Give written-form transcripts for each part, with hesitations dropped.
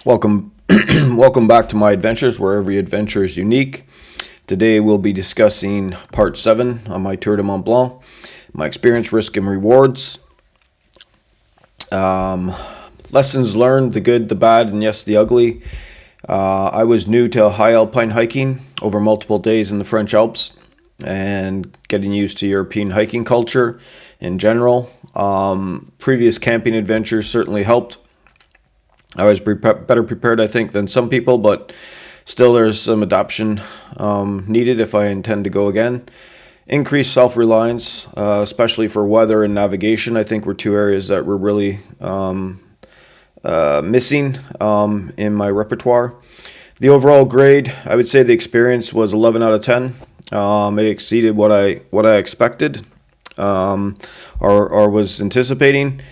Welcome, welcome back to my adventures, where every adventure is unique. Today we'll be discussing part 7 on my Tour du Mont Blanc, my experience, risk, and rewards. Lessons learned: the good, the bad, and yes, the ugly. I was new to high alpine hiking over multiple days in the French Alps and getting used to European hiking culture in general. Previous camping adventures certainly helped. I was better prepared, I think, than some people, but still there's some adaptation needed if I intend to go again. Increased self-reliance, especially for weather and navigation, I think were two areas that were really missing in my repertoire. The overall grade, I would say the experience was 11 out of 10. It exceeded what I expected or was anticipating.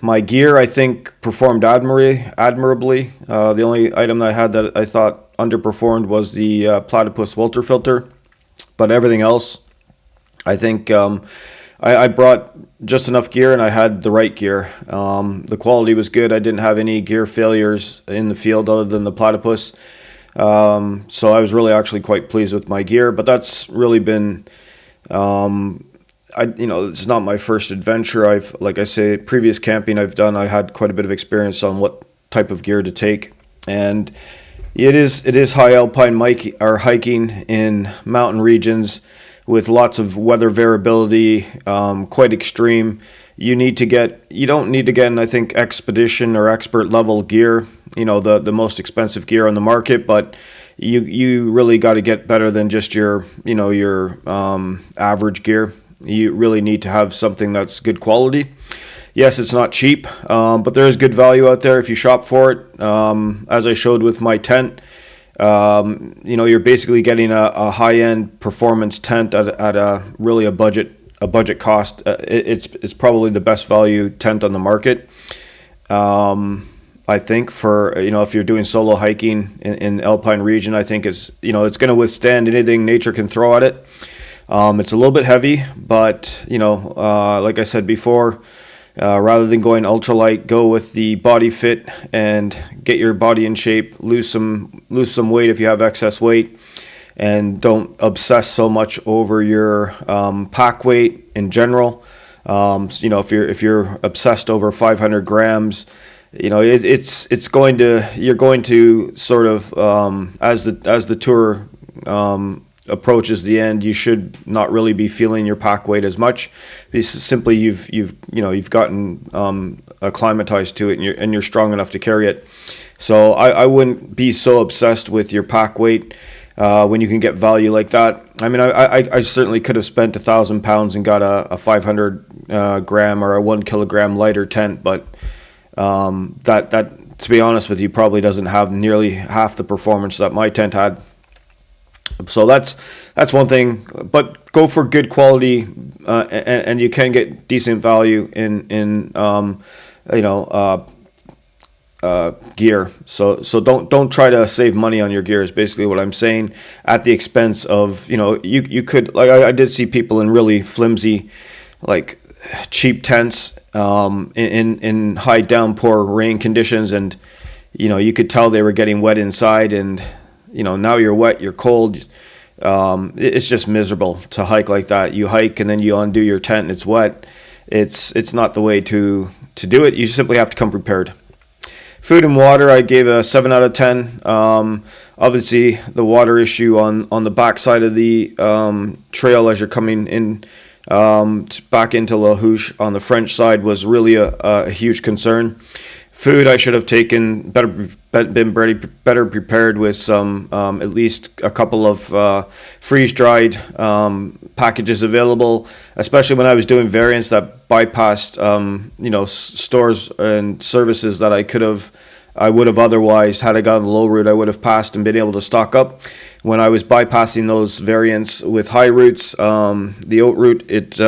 My gear, I think, performed admirably. The only item that I had that I thought underperformed was the platypus welter filter, but everything else, I think I brought just enough gear and I had the right gear. The quality was good. I didn't have any gear failures in the field other than the platypus. So I was really actually quite pleased with my gear, but that's really been it's not my first adventure. Like I say, previous camping I've done, I had quite a bit of experience on what type of gear to take, and it is high alpine hiking in mountain regions with lots of weather variability, quite extreme. You don't need to get, I think, expedition or expert level gear, the most expensive gear on the market, but you really got to get better than just your average gear. You really need to have something that's good quality. Yes, it's not cheap, but there is good value out there if you shop for it. As I showed with my tent, you're basically getting a high-end performance tent at a budget cost. It's probably the best value tent on the market. I think for if you're doing solo hiking in alpine region, I think it's going to withstand anything nature can throw at it. It's a little bit heavy, but like I said before, rather than going ultralight, go with the body fit and get your body in shape. Lose some weight if you have excess weight, and don't obsess so much over your pack weight in general. If you're obsessed over 500 grams, you're going to sort of as the tour approaches the end, you should not really be feeling your pack weight as much. It's simply you've gotten acclimatized to it, and you're strong enough to carry it. So I wouldn't be so obsessed with your pack weight when you can get value like that. I mean, I certainly could have spent 1,000 pounds and got a 500 gram or a 1 kilogram lighter tent, but that to be honest with you probably doesn't have nearly half the performance that my tent had. So that's one thing, but go for good quality, and you can get decent value in gear. So don't try to save money on your gear is basically what I'm saying, at the expense of you could, like, I did see people in really flimsy, like, cheap tents in high downpour rain conditions, and you could tell they were getting wet inside, and now you're wet, you're cold. It's just miserable to hike like that. You hike and then you undo your tent and it's wet. It's not the way to do it. You simply have to come prepared. Food and water, I gave a 7 out of 10. Obviously, the water issue on the back side of the trail as you're coming in back into La Houche on the French side was really a huge concern. Food, I should have been better prepared with some, at least a couple of freeze-dried packages available, especially when I was doing variants that bypassed, stores and services that I would have otherwise, had I gone the low route, I would have passed and been able to stock up. When I was bypassing those variants with high routes, the oat route, it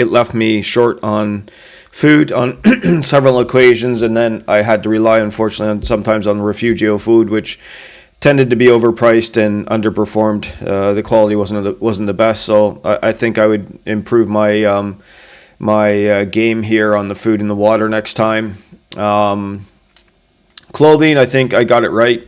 left me short on food on several occasions, and then I had to rely, unfortunately, sometimes on refugio food, which tended to be overpriced and underperformed. The quality wasn't the best, so I think I would improve my game here on the food and the water next time. Clothing, I think I got it right.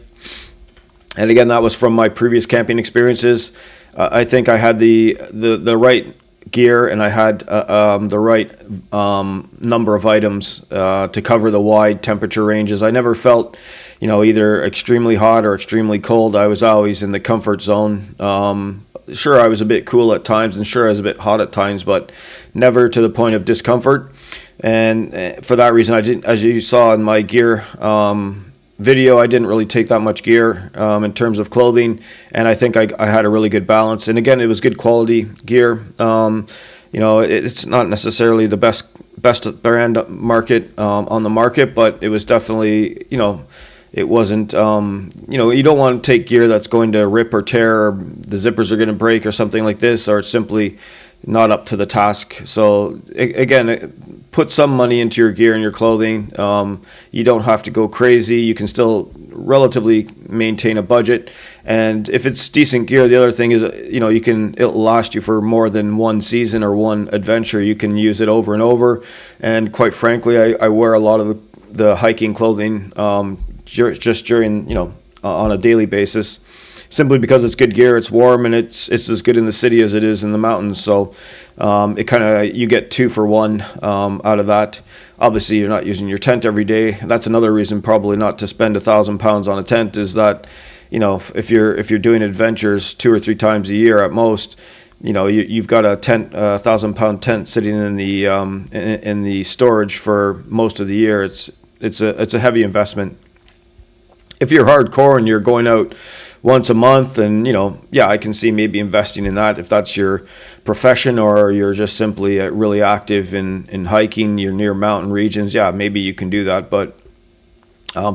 And again, that was from my previous camping experiences. I think I had the right gear, and I had the right number of items to cover the wide temperature ranges. I never felt, either extremely hot or extremely cold. I was always in the comfort zone. Sure, I was a bit cool at times, and sure, I was a bit hot at times, but never to the point of discomfort. And for that reason, I didn't, as you saw in my gear video, I didn't really take that much gear in terms of clothing, and I think I had a really good balance. And again, it was good quality gear. It's not necessarily the best brand market on the market, but it was definitely, it wasn't, you don't want to take gear that's going to rip or tear, or the zippers are going to break or something like this, or it's simply not up to the task. So again, put some money into your gear and your clothing. You don't have to go crazy. You can still relatively maintain a budget. And if it's decent gear, the other thing is, it'll last you for more than one season or one adventure. You can use it over and over. And quite frankly, I wear a lot of the hiking clothing just during, on a daily basis, simply because it's good gear, it's warm, and it's as good in the city as it is in the mountains. So it kind of, you get 2 for 1 out of that. Obviously, you're not using your tent every day. That's another reason probably not to spend £1,000 on a tent, is that, if you're doing adventures 2 or 3 times a year at most, you've got a £1,000 tent sitting in the storage for most of the year. It's a heavy investment. If you're hardcore and you're going out once a month, and I can see maybe investing in that if that's your profession, or you're just simply really active in hiking, you're near mountain regions, maybe you can do that. But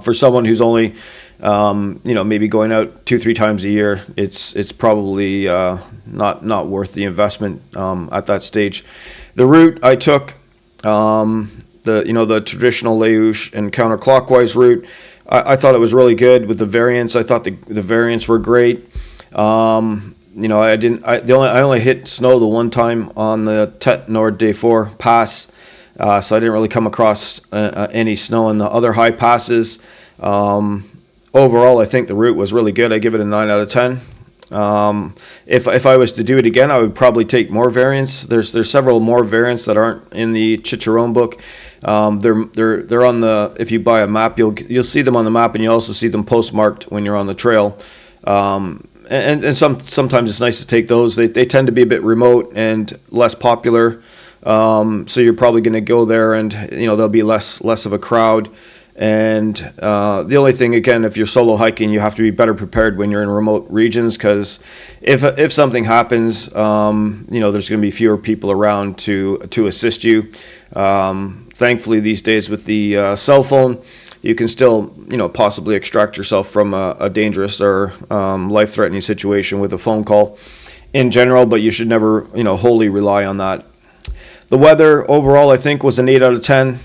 for someone who's only maybe going out 2-3 times a year, it's probably not worth the investment at that stage. The route I took, the traditional Laouche and counterclockwise route, I thought it was really good with the variants. I thought the variants were great. I only hit snow the one time on the Tête Nord Day 4 pass, so I didn't really come across any snow in the other high passes. Overall, I think the route was really good. I give it a 9 out of 10. If I was to do it again, I would probably take more variants. There's several more variants that aren't in the Cicerone book. They're on the, if you buy a map, you'll see them on the map, and you also see them postmarked when you're on the trail. And sometimes it's nice to take those. They tend to be a bit remote and less popular. So you're probably going to go there, and there'll be less of a crowd. And the only thing, again, if you're solo hiking, you have to be better prepared when you're in remote regions, because if something happens, there's going to be fewer people around to assist you. Thankfully, these days with the cell phone, you can still possibly extract yourself from a dangerous or life-threatening situation with a phone call in general, but you should never wholly rely on that. The weather overall, I think, was an 8 out of 10.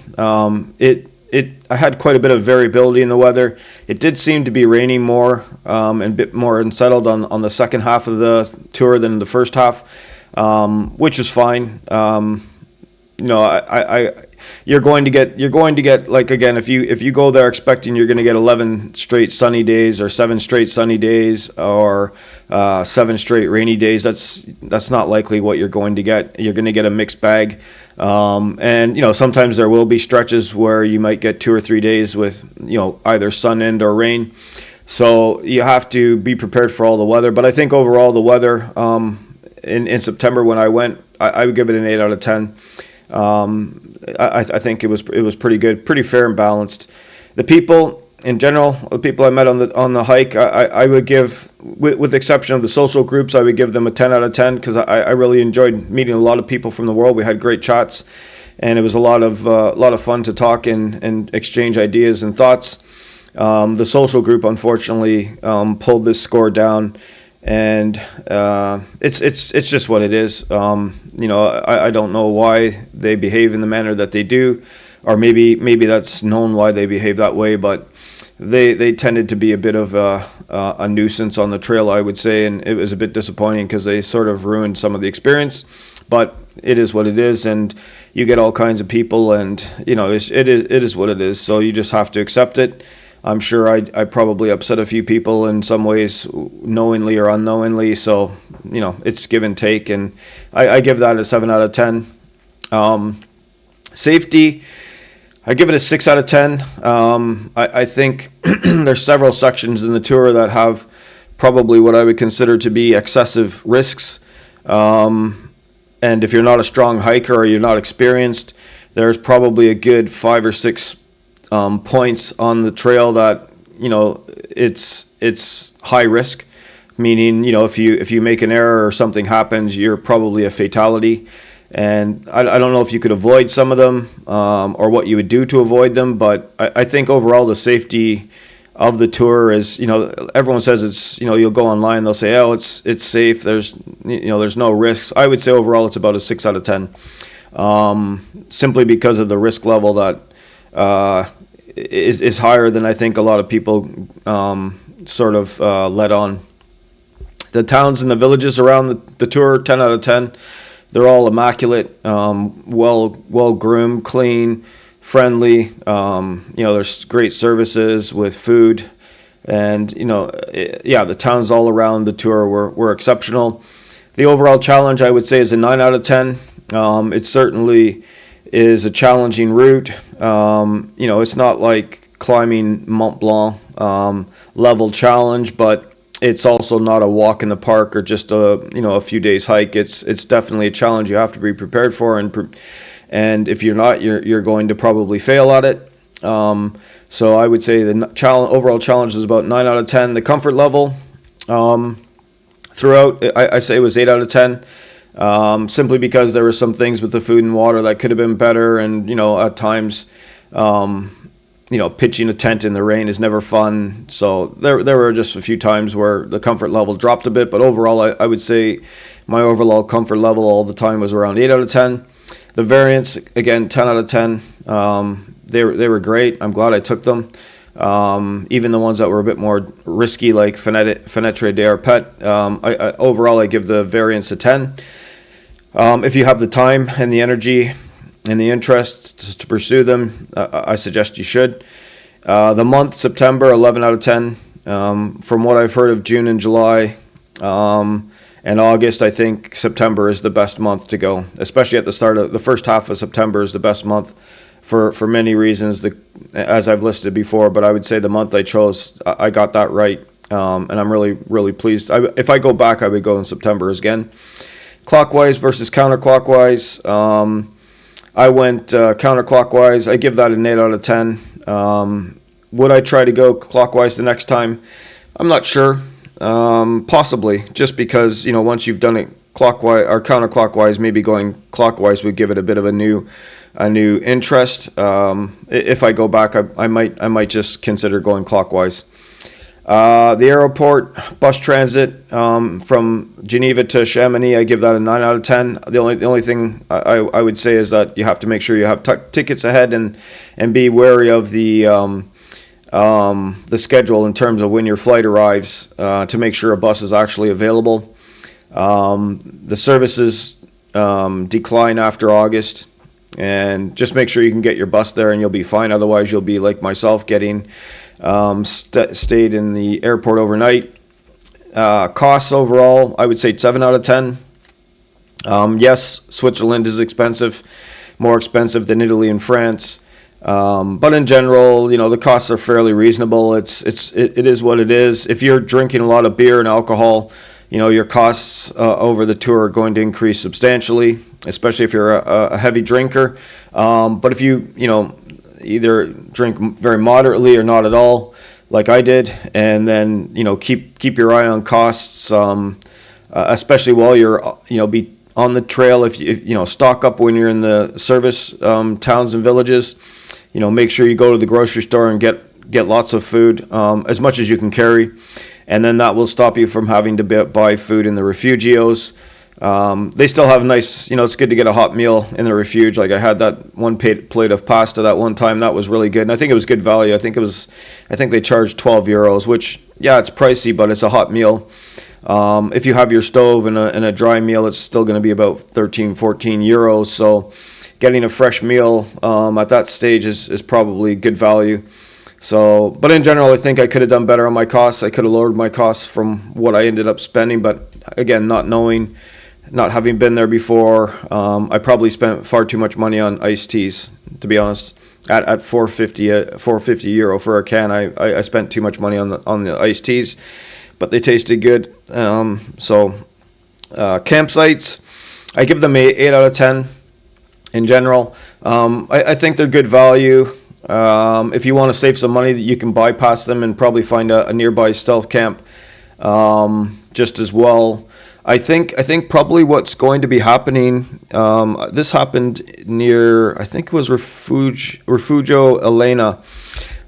I had quite a bit of variability in the weather. It did seem to be raining more and a bit more unsettled on the second half of the tour than the first half, which is fine. You're going to get, like, again, if you go there expecting you're going to get 11 straight sunny days, or 7 straight sunny days, or 7 straight rainy days, that's not likely what you're going to get. You're going to get a mixed bag. And sometimes there will be stretches where you might get 2 or 3 days with either sun and or rain. So you have to be prepared for all the weather. But I think overall the weather in September when I went, I would give it an 8 out of 10. I think it was pretty good, pretty fair and balanced. The people in general, the people I met on the hike, I would give, with the exception of the social groups, I would give them a 10 out of 10, because I really enjoyed meeting a lot of people from the world. We had great chats, and it was a lot of fun to talk and exchange ideas and thoughts. The social group, unfortunately, pulled this score down, and it's just what it is. I don't know why they behave in the manner that they do, or maybe that's known why they behave that way, but they tended to be a bit of a nuisance on the trail, I would say, and it was a bit disappointing because they sort of ruined some of the experience. But it is what it is, and you get all kinds of people, and it is what it is. So you just have to accept it. I'm sure I probably upset a few people in some ways, knowingly or unknowingly. So, it's give and take, and I give that a 7 out of 10. Safety, I give it a 6 out of 10. I think there's several sections in the tour that have probably what I would consider to be excessive risks. And if you're not a strong hiker or you're not experienced, there's probably a good 5 or 6 points on the trail that it's high risk. Meaning, if you make an error or something happens, you're probably a fatality. And I don't know if you could avoid some of them or what you would do to avoid them, but I think overall the safety of the tour is, everyone says it's, you'll go online, they'll say, oh, it's safe. There's no risks. I would say overall it's about a 6 out of 10, simply because of the risk level that is higher than I think a lot of people sort of let on. The towns and the villages around the tour, 10 out of 10. They're all immaculate, well groomed, clean, friendly. There's great services with food, and the towns all around the tour were exceptional. The overall challenge, I would say, is a 9 out of 10. It certainly is a challenging route. It's not like climbing Mont Blanc level challenge, but it's also not a walk in the park or just a few days hike. It's definitely a challenge you have to be prepared for, and if you're not, you're going to probably fail at it. So I would say the overall challenge is about 9 out of 10. The comfort level throughout, I say it was 8 out of 10, simply because there were some things with the food and water that could have been better, and at times. Pitching a tent in the rain is never fun. So there were just a few times where the comfort level dropped a bit, but overall, I would say my overall comfort level all the time was around 8 out of 10. The variants, again, 10 out of 10. They were great. I'm glad I took them. Even the ones that were a bit more risky, like Fenêtre d'Arpet, overall, I give the variants a 10. If you have the time and the energy and the interest to pursue them, I suggest you should. The month, September, 11 out of 10. From what I've heard of June and July and August, I think September is the best month to go, especially at the start of the first half of September is the best month for many reasons, as I've listed before. But I would say the month I chose, I got that right, and I'm really, really pleased. If I go back, I would go in September again. Clockwise versus counterclockwise. I went counterclockwise. I give that an 8 out of 10. Would I try to go clockwise the next time? I'm not sure. Possibly, just because once you've done it clockwise or counterclockwise, maybe going clockwise would give it a bit of a new interest. If I go back, I might just consider going clockwise. The airport bus transit from Geneva to Chamonix, I give that a 9 out of 10. The only thing I would say is that you have to make sure you have tickets ahead and be wary of the schedule in terms of when your flight arrives to make sure a bus is actually available. The services decline after August, and just make sure you can get your bus there and you'll be fine. Otherwise, you'll be like myself, getting stayed in the airport overnight. Costs overall, I would say 7 out of 10. Yes, Switzerland is expensive, more expensive than Italy and France. But in general, the costs are fairly reasonable. It is what it is. If you're drinking a lot of beer and alcohol, your costs over the tour are going to increase substantially, especially if you're a heavy drinker. But if you either drink very moderately or not at all, like I did, and then keep your eye on costs, especially while you're be on the trail. If you stock up when you're in the service towns and villages. Make sure you go to the grocery store and get lots of food, as much as you can carry, and then that will stop you from having to buy food in the refugios. They still have nice, it's good to get a hot meal in the refuge. Like I had that one plate of pasta that one time. That was really good, and I think it was good value. I think they charged €12, which, yeah, it's pricey, but it's a hot meal. If you have your stove and a dry meal, it's still going to be about 13, 14 euros. So getting a fresh meal at that stage is probably good value. So, but in general, I think I could have done better on my costs. I could have lowered my costs from what I ended up spending. But again, not knowing, not having been there before, I probably spent far too much money on iced teas, to be honest. At 450 euro for a can, I spent too much money on the iced teas, but they tasted good. Campsites, I give them 8 out of 10 in general. I think they're good value. If you want to save some money, you can bypass them and probably find a nearby stealth camp just as well. I think probably what's going to be happening, this happened near, I think it was Refugio Elena.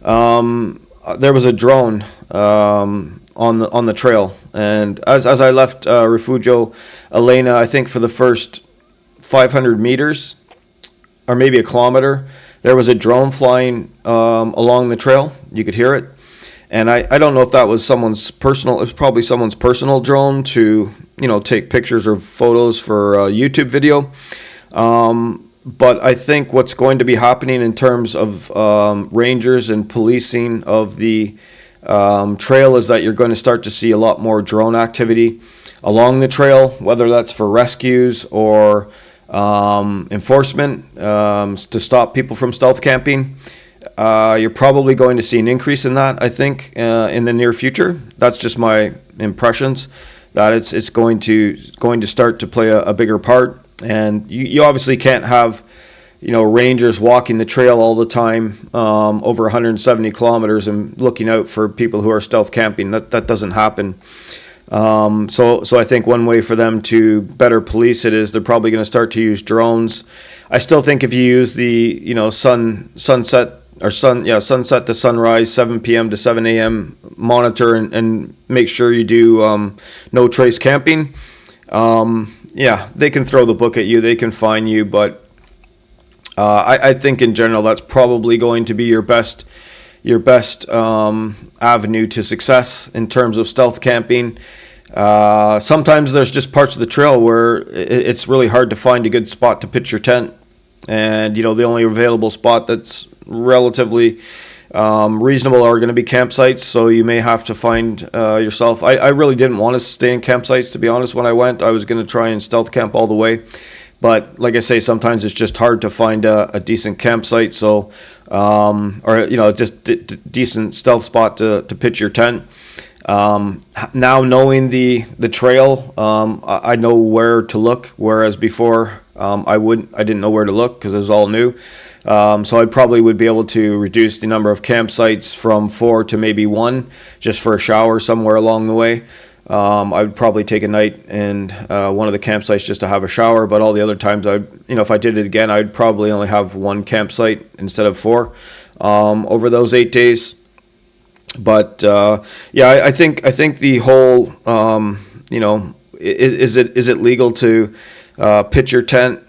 There was a drone on the trail, and as I left Refugio Elena, I think for the first 500 meters or maybe a kilometer, there was a drone flying along the trail. You could hear it. And I don't know if that was someone's personal, it was probably someone's personal drone to, take pictures or photos for a YouTube video. But I think what's going to be happening in terms of rangers and policing of the trail is that you're going to start to see a lot more drone activity along the trail, whether that's for rescues or enforcement to stop people from stealth camping. You're probably going to see an increase in that, I think, in the near future. That's just my impressions, that it's going to start to play a bigger part. And you obviously can't have, rangers walking the trail all the time over 170 kilometers and looking out for people who are stealth camping. That doesn't happen. So I think one way for them to better police it is they're probably going to start to use drones. I still think if you use the sunset to sunrise, 7 p.m. to 7 a.m. monitor and make sure you do no trace camping. They can throw the book at you, they can fine you, but I think in general that's probably going to be your best avenue to success in terms of stealth camping. Sometimes there's just parts of the trail where it's really hard to find a good spot to pitch your tent, and the only available spot that's relatively reasonable are going to be campsites, so you may have to find yourself. I really didn't want to stay in campsites, to be honest. When I went, I was going to try and stealth camp all the way, but like I say, sometimes it's just hard to find a decent campsite, so just decent stealth spot to pitch your tent. Now knowing the trail, I know where to look, whereas before I didn't know where to look because it was all new. So I probably would be able to reduce the number of campsites from 4 to maybe 1, just for a shower somewhere along the way. I would probably take a night in one of the campsites just to have a shower, but all the other times if I did it again, I'd probably only have 1 campsite instead of 4 over those 8 days. But I think the whole is it legal to pitch your tent?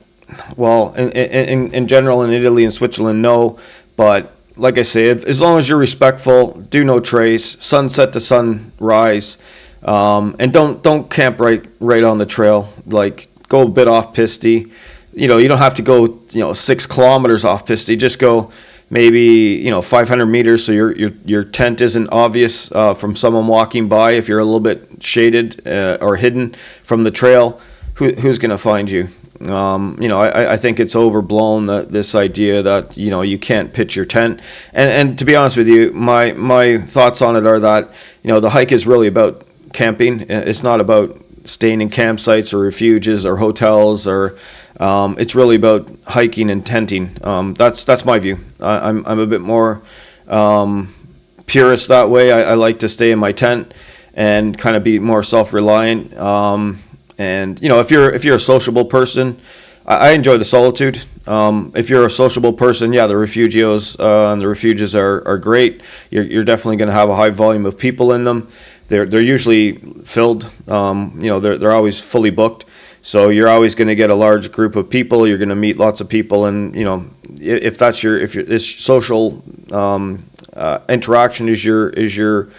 Well, in general, in Italy and Switzerland, no. But like I say, as long as you're respectful, do no trace, sunset to sunrise, and don't camp right on the trail. Like, go a bit off piste. You don't have to go 6 kilometers off piste. Just go maybe 500 meters, so your tent isn't obvious from someone walking by. If you're a little bit shaded or hidden from the trail, who's going to find you? I think it's overblown, this idea that you can't pitch your tent. And to be honest with you, my thoughts on it are that the hike is really about camping. It's not about staying in campsites or refuges or hotels, or it's really about hiking and tenting. That's my view. I'm a bit more purist that way. I like to stay in my tent and kind of be more self-reliant. And if you're a sociable person, I enjoy the solitude. If you're a sociable person, the refugios and the refuges are great. You're definitely going to have a high volume of people in them. They're usually filled. They're always fully booked. So you're always going to get a large group of people. You're going to meet lots of people, and if this social interaction is your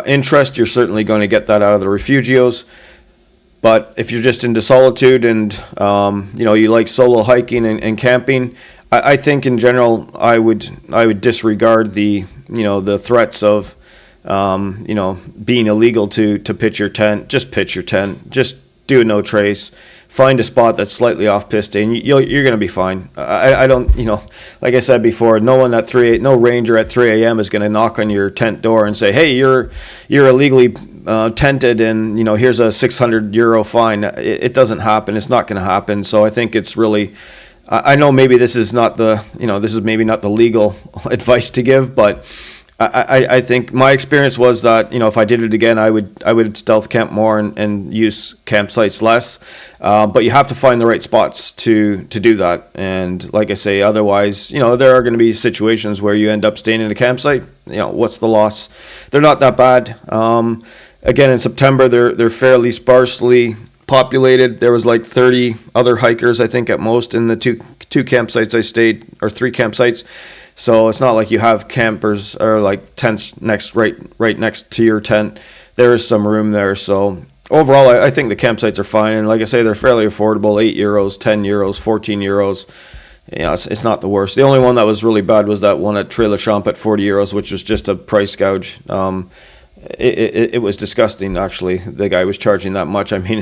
interest, you're certainly going to get that out of the refugios. But if you're just into solitude and you like solo hiking and camping, I think in general I would disregard the the threats of, being illegal to pitch your tent. Just pitch your tent. Just do a no trace. Find a spot that's slightly off piste, and you're going to be fine. I don't, like I said before, no ranger at 3 a.m. is going to knock on your tent door and say, hey, you're illegally tented, and here's a €600 fine. It doesn't happen. It's not going to happen. So I think it's really, I know maybe this is not the legal advice to give, but I think my experience was that if I did it again, I would stealth camp more and use campsites less. But you have to find the right spots to do that. And like I say, otherwise, there are going to be situations where you end up staying in a campsite. What's the loss? They're not that bad. Again, in September, they're fairly sparsely populated. There was like 30 other hikers, I think, at most in the two campsites I stayed, or 3 campsites. So it's not like you have campers or like tents right next to your tent. There is some room there. So overall, I think the campsites are fine. And like I say, they're fairly affordable, €8, €10, €14. It's not the worst. The only one that was really bad was that one at Trail of Champ at €40, which was just a price gouge. It was disgusting, actually. The guy was charging that much. I mean,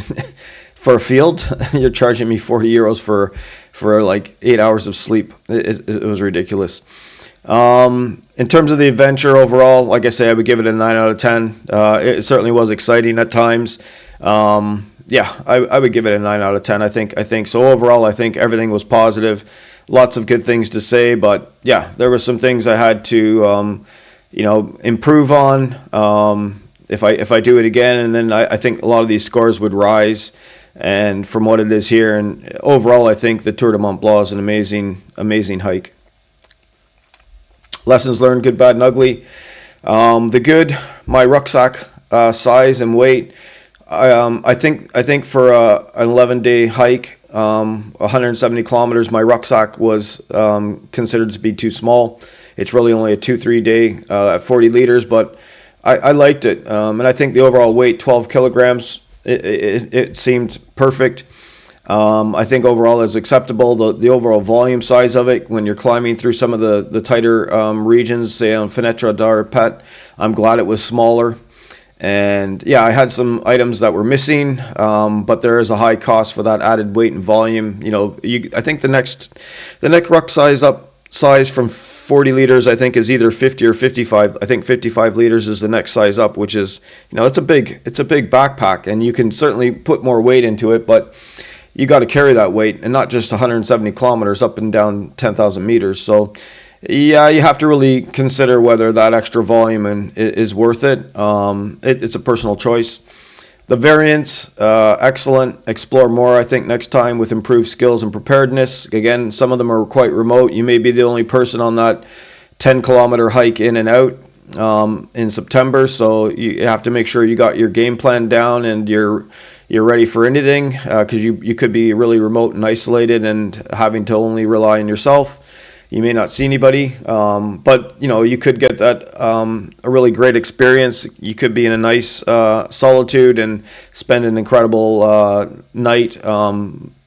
for a field, you're charging me €40 for like 8 hours of sleep. It was ridiculous. In terms of the adventure overall, like I say, I would give it a 9 out of 10. It certainly was exciting at times. I would give it a 9 out of 10. I think so. Overall, I think everything was positive. Lots of good things to say, but yeah, there were some things I had to improve on if I do it again, and then I think a lot of these scores would rise. And from what it is here, and overall, I think the Tour du Mont Blanc is an amazing hike. Lessons learned, good, bad, and ugly. The good, my rucksack size and weight. I think for an 11-day hike, 170 kilometers, my rucksack was considered to be too small. It's really only a 2-3 day at 40 liters, but I liked it. And I think the overall weight, 12 kilograms, it seemed perfect. I think overall is acceptable. The overall volume size of it, when you're climbing through some of the tighter regions, say on Fenêtre d'Arpet, I'm glad it was smaller. And yeah, I had some items that were missing, but there is a high cost for that added weight and volume. I think the next ruck size from 40 liters, I think, is either 50 or 55. I think 55 liters is the next size up, which is, it's a big backpack, and you can certainly put more weight into it, but you got to carry that weight, and not just 170 kilometers up and down 10,000 meters. So yeah, you have to really consider whether that extra volume is worth it. It's a personal choice. The variants, excellent. Explore more, I think, next time with improved skills and preparedness. Again, some of them are quite remote. You may be the only person on that 10-kilometer hike in and out in September, so you have to make sure you got your game plan down and you're ready for anything, because you could be really remote and isolated and having to only rely on yourself. You may not see anybody, but you could get that a really great experience. You could be in a nice solitude and spend an incredible night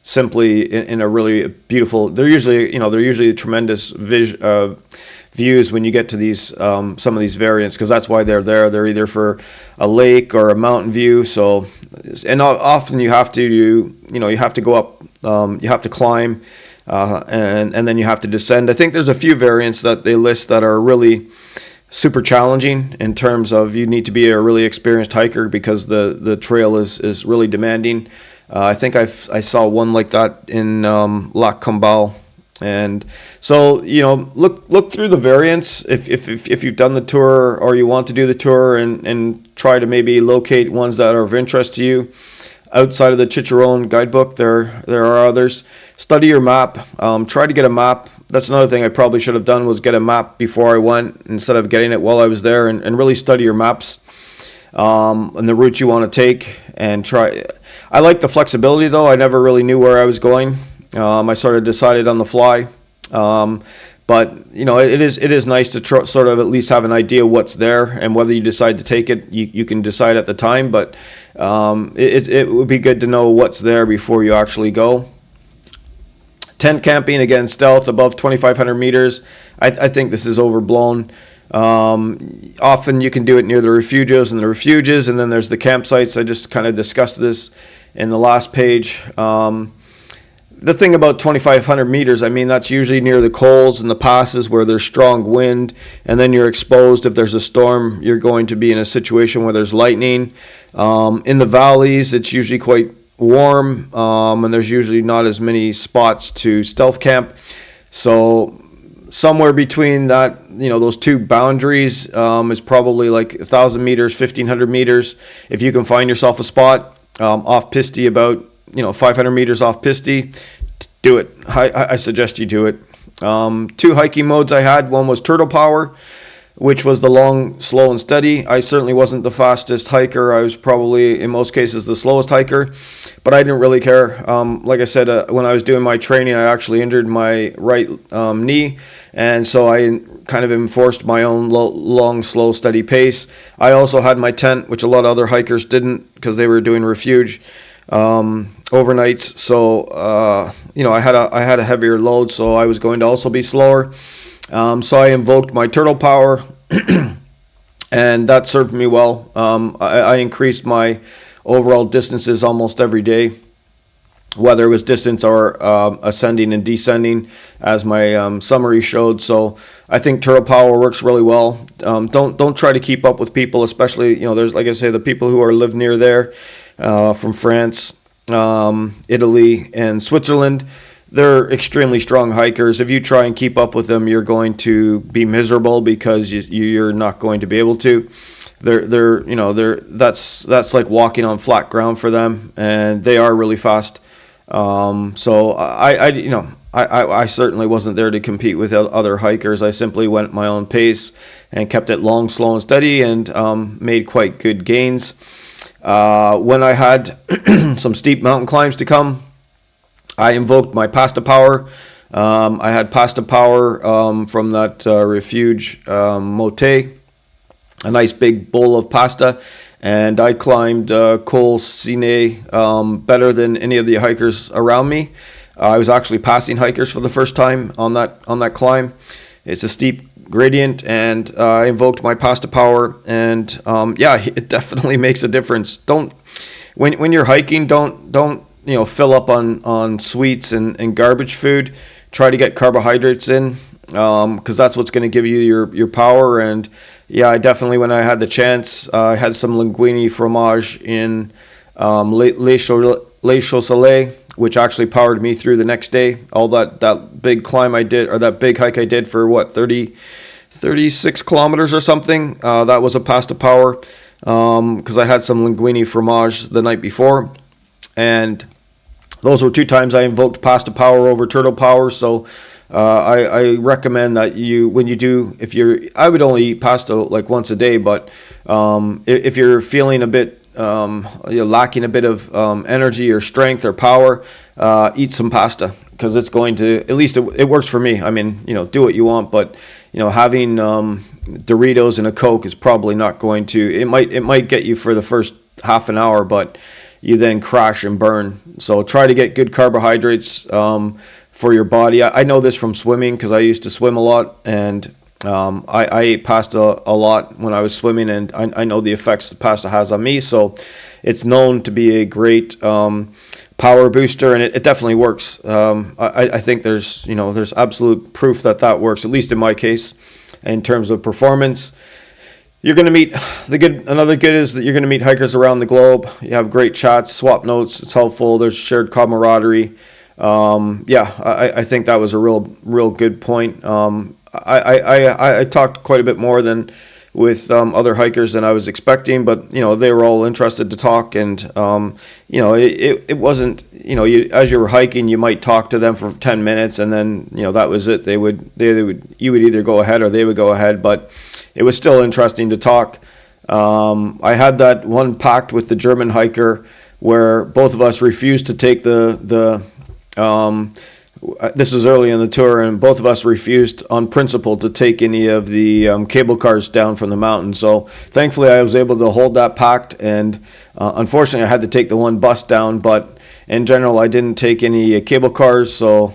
simply in a really beautiful. They're usually tremendous views when you get to these some of these variants, because that's why they're there. They're either for a lake or a mountain view. So, and often you have to go up, you have to climb. And then you have to descend. I think there's a few variants that they list that are really super challenging in terms of you need to be a really experienced hiker, because the trail is really demanding. I think I saw one like that in Lac Combal. And so, look through the variants if you've done the tour or you want to do the tour, and try to maybe locate ones that are of interest to you. Outside of the Chicharron guidebook, there are others. Study your map. Try to get a map. That's another thing I probably should have done, was get a map before I went instead of getting it while I was there, and really study your maps and the route you want to take, and try. I like the flexibility, though. I never really knew where I was going. I sort of decided on the fly. But it is nice to sort of at least have an idea what's there, and whether you decide to take it, you can decide at the time. But it would be good to know what's there before you actually go. Tent camping, again, stealth above 2,500 meters. I think this is overblown. Often you can do it near the refugios, and then there's the campsites. I just kind of discussed this in the last page. The thing about 2,500 meters, I mean, that's usually near the coals and the passes where there's strong wind, and then you're exposed. If there's a storm, you're going to be in a situation where there's lightning. In the valleys, it's usually quite warm, and there's usually not as many spots to stealth camp. So somewhere between that, those two boundaries is probably like 1,000 meters, 1,500 meters. If you can find yourself a spot off piste about 500 meters off piste, do it. I suggest you do it. Two hiking modes I had. One was turtle power, which was the long, slow, and steady. I certainly wasn't the fastest hiker. I was probably, in most cases, the slowest hiker, but I didn't really care. Like I said, when I was doing my training, I actually injured my right knee, and so I kind of enforced my own long, slow, steady pace. I also had my tent, which a lot of other hikers didn't because they were doing refuge overnights. So I had a heavier load, so I was going to also be slower. So I invoked my turtle power, and that served me well. I increased my overall distances almost every day, whether it was distance or ascending and descending, as my summary showed. So I think turtle power works really well. Don't try to keep up with people, especially there's, like I say, the people who live near there, from France, Italy, and Switzerland. They're extremely strong hikers. If you try and keep up with them, you're going to be miserable because you're not going to be able to. That's like walking on flat ground for them, and they are really fast. So I certainly wasn't there to compete with other hikers. I simply went at my own pace and kept it long, slow, and steady, and made quite good gains. When I had some steep mountain climbs to come, I invoked my pasta power. I had pasta power from that refuge motte, a nice big bowl of pasta, and I climbed Col Cine better than any of the hikers around me. I was actually passing hikers for the first time on that climb. It's a steep gradient, and I invoked my pasta power, and it definitely makes a difference. When you're hiking, don't fill up on sweets and garbage food. Try to get carbohydrates in, because that's what's going to give you your power. And I definitely, when I had the chance, I had some linguine fromage in Les Chaussées, which actually powered me through the next day. All that big climb I did, or that big hike I did for 36 kilometers or something. That was a pasta power, because I had some linguine fromage the night before. And those were two times I invoked pasta power over turtle power. So I recommend that I would only eat pasta like once a day, but if you're feeling a bit you're lacking a bit of energy or strength or power, eat some pasta, because it's going to, at least it works for me. I mean, do what you want, but having Doritos and a Coke is probably not going to. It might get you for the first half an hour, but you then crash and burn. So try to get good carbohydrates for your body. I know this from swimming, because I used to swim a lot, and I ate pasta a lot when I was swimming, and I know the effects the pasta has on me. So it's known to be a great power booster, and it definitely works. I think there's absolute proof that works, at least in my case, in terms of performance. You're going to meet another good is that you're going to meet hikers around the globe. You have great chats, swap notes. It's helpful. There's shared camaraderie. I think that was a real good point. I talked quite a bit more than with other hikers than I was expecting, but they were all interested to talk, and it wasn't, as you were hiking, you might talk to them for 10 minutes, and then that was it. You would either go ahead or they would go ahead, but it was still interesting to talk. I had that one pact with the German hiker where both of us refused to take this was early in the tour, and both of us refused on principle to take any of the cable cars down from the mountain. So thankfully I was able to hold that pact, and unfortunately I had to take the one bus down, but in general I didn't take any cable cars, so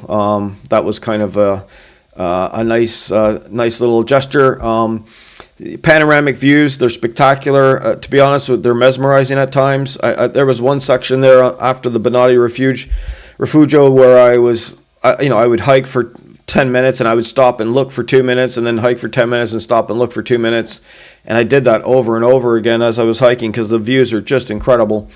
that was kind of a nice little gesture. Panoramic views, they're spectacular. To be honest, they're mesmerizing at times. There was one section there after the Bonati Refugio where I would hike for 10 minutes and I would stop and look for 2 minutes and then hike for 10 minutes and stop and look for 2 minutes. And I did that over and over again as I was hiking because the views are just incredible.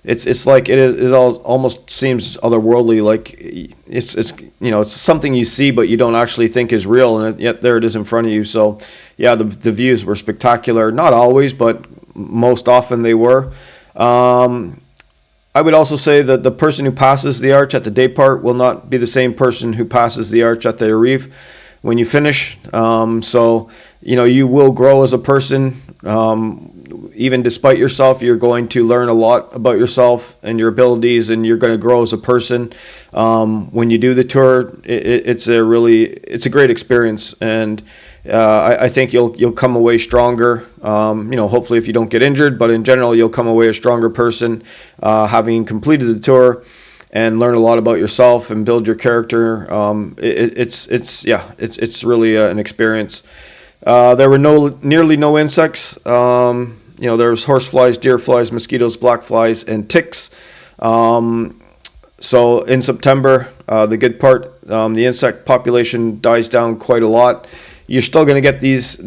It's like it almost seems otherworldly, like it's something you see but you don't actually think is real, and yet there it is in front of you. So yeah, the views were spectacular. Not always, but most often they were. I would also say that the person who passes the arch at the day part will not be the same person who passes the arch at the Arrive when you finish. So you will grow as a person. Even despite yourself, you're going to learn a lot about yourself and your abilities, and you're going to grow as a person. When you do the tour, it's a great experience, and I think you'll come away stronger. Hopefully if you don't get injured, but in general, you'll come away a stronger person, having completed the tour, and learn a lot about yourself and build your character. It's really an experience. There were nearly no insects. There's horseflies, deer flies, mosquitoes, black flies, and ticks. So in September, the good part, the insect population dies down quite a lot. You're still going to get these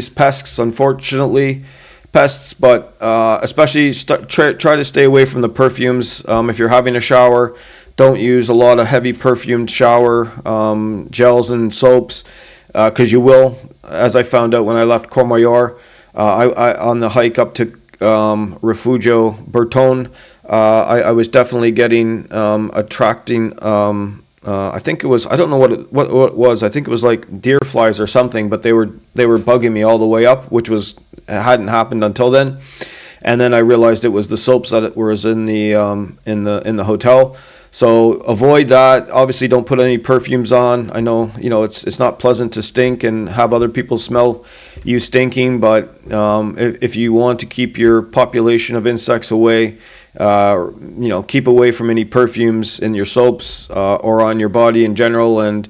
pests, unfortunately, but especially try to stay away from the perfumes. If you're having a shower, don't use a lot of heavy perfumed shower gels and soaps. Because you will, as I found out when I left Courmayeur, I on the hike up to Refugio Bertone, I was definitely attracting. I think it was, I don't know what it was. I think it was like deer flies or something, but they were bugging me all the way up, which hadn't happened until then. And then I realized it was the soaps that was in the hotel. So avoid that. Obviously, don't put any perfumes on. I know, it's not pleasant to stink and have other people smell you stinking, but if you want to keep your population of insects away, keep away from any perfumes in your soaps or on your body in general. And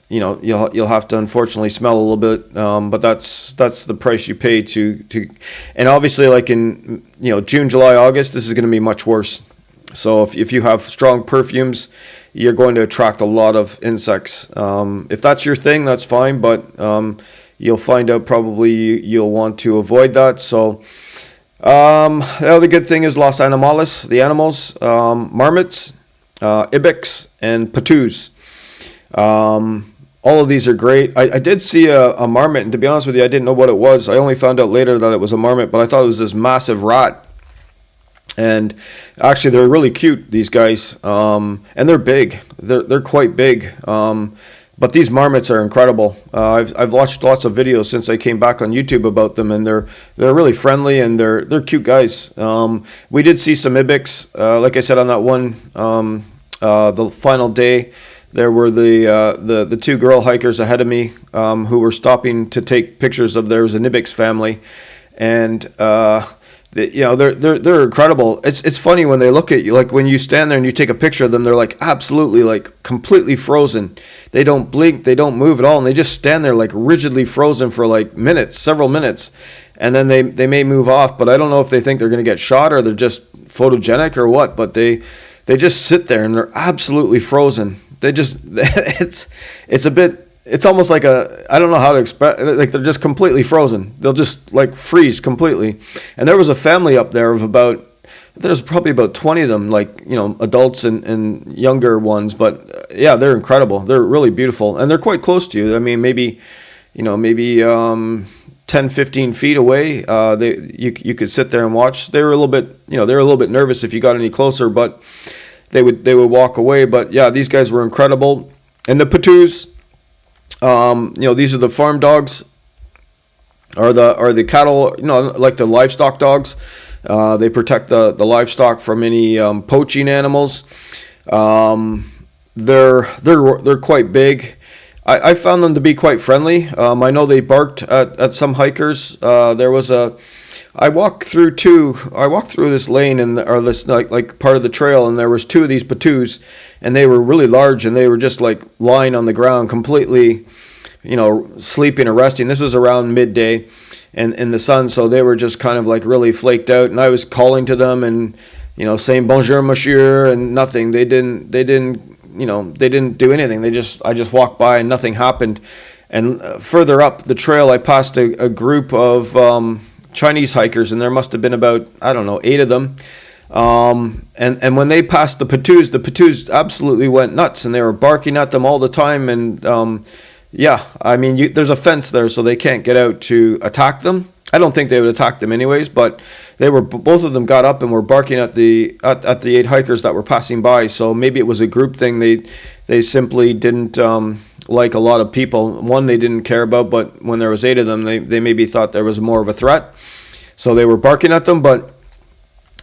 you'll have to unfortunately smell a little bit, but that's the price you pay to. And obviously, like in June, July, August, this is going to be much worse. So if you have strong perfumes, you're going to attract a lot of insects. If that's your thing, that's fine, but you'll find out probably you'll want to avoid that. So the other good thing is Los Animales, the animals, marmots, ibex, and patous. All of these are great. I did see a marmot, and to be honest with you, I didn't know what it was. I only found out later that it was a marmot, but I thought it was this massive rat. And actually, they're really cute, these guys, and they're big. They're quite big. But these marmots are incredible. I've watched lots of videos since I came back on YouTube about them, and they're really friendly and they're cute guys. We did see some ibex, like I said, on that one the final day. There were the two girl hikers ahead of me who were stopping to take pictures of. There was an ibex family, and they're incredible. It's funny when they look at you, like when you stand there and you take a picture of them, they're like absolutely like completely frozen. They don't blink, they don't move at all, and they just stand there like rigidly frozen for like minutes, several minutes, and then they may move off. But I don't know if they think they're going to get shot or they're just photogenic or what. But they just sit there and they're absolutely frozen. They just it's a bit. It's almost like I don't know how to express, like they're just completely frozen. They'll just like freeze completely. And there was a family up there of there's probably about 20 of them, like, adults and younger ones. But yeah, they're incredible. They're really beautiful. And they're quite close to you. I mean, maybe 10, 15 feet away. You could sit there and watch. They were a little bit nervous if you got any closer, but they would walk away. But yeah, these guys were incredible. And the patous, these are the farm dogs, or the cattle, like the livestock dogs. They protect the livestock from any poaching animals. They're quite big. I found them to be quite friendly. I know they barked at some hikers. There was I walked through two. I walked through this lane or this like part of the trail, and there was two of these patus, and they were really large, and they were just like lying on the ground, completely, sleeping or resting. This was around midday, and in the sun, so they were just kind of like really flaked out. And I was calling to them and saying bonjour, monsieur, and nothing. They didn't do anything. I just walked by and nothing happened. And further up the trail, I passed a group of Chinese hikers, and there must have been about, I don't know, 8 of them. And when they passed the patus absolutely went nuts, and they were barking at them all the time. And there's a fence there, so they can't get out to attack them. I don't think they would attack them anyways, but both of them got up and were barking at the 8 hikers that were passing by. So maybe it was a group thing. They simply didn't like a lot of people. One they didn't care about, but when there was 8 of them, they maybe thought there was more of a threat. So they were barking at them. But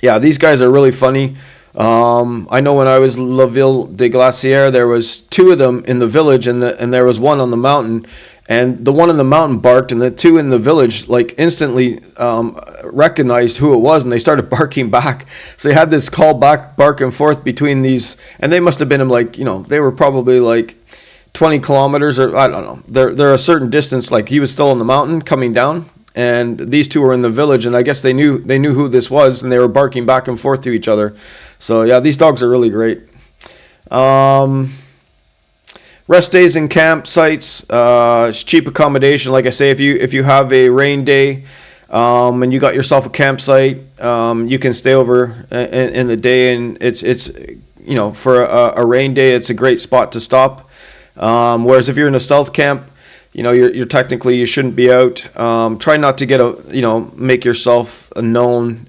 yeah, these guys are really funny. I know when I was La Ville de Glacier, there was 2 of them in the village, and there was one on the mountain. And the one in the mountain barked, and the 2 in the village like instantly recognized who it was, and they started barking back. So they had this call back and forth between these, and they must have been they were probably like 20 kilometers, or I don't know. They're a certain distance. Like he was still on the mountain coming down, and these 2 were in the village, and I guess they knew who this was, and they were barking back and forth to each other. So yeah, these dogs are really great. Rest days in campsites, it's cheap accommodation. Like I say, if you have a rain day, and you got yourself a campsite, you can stay over in the day, and it's for a rain day, it's a great spot to stop. Whereas if you're in a stealth camp, you're technically, you shouldn't be out. Try not to make yourself known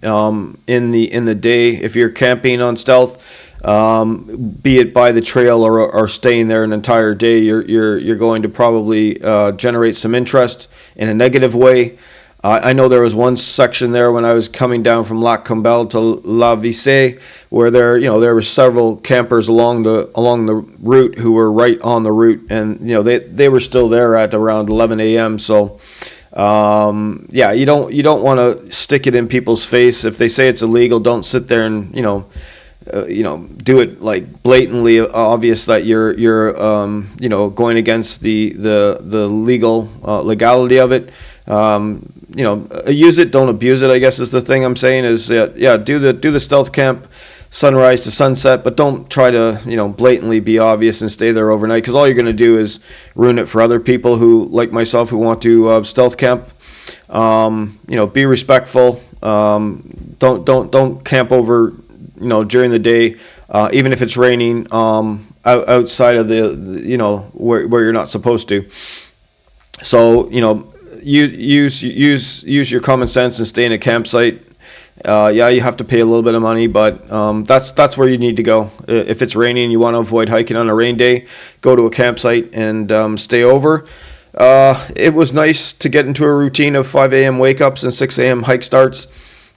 in the day. If you're camping on stealth, be it by the trail or staying there an entire day, you're going to probably generate some interest in a negative way. I know there was one section there when I was coming down from Lac Combel to La Vissée, where there were several campers along the route who were right on the route, and they were still there at around 11 a.m. So you don't want to stick it in people's face. If they say it's illegal, don't sit there and do it like blatantly obvious that you're going against the legality of it. Use it, don't abuse it, I guess is the thing I'm saying. Is do the stealth camp sunrise to sunset, but don't try to blatantly be obvious and stay there overnight, because all you're going to do is ruin it for other people who, like myself, who want to stealth camp. Be respectful. Don't camp over during the day, even if it's raining, outside of the where you're not supposed to. So use your common sense and stay in a campsite. You have to pay a little bit of money, but that's where you need to go. If it's raining and you want to avoid hiking on a rain day, go to a campsite and stay over. It was nice to get into a routine of 5 a.m. wake-ups and 6 a.m. hike starts.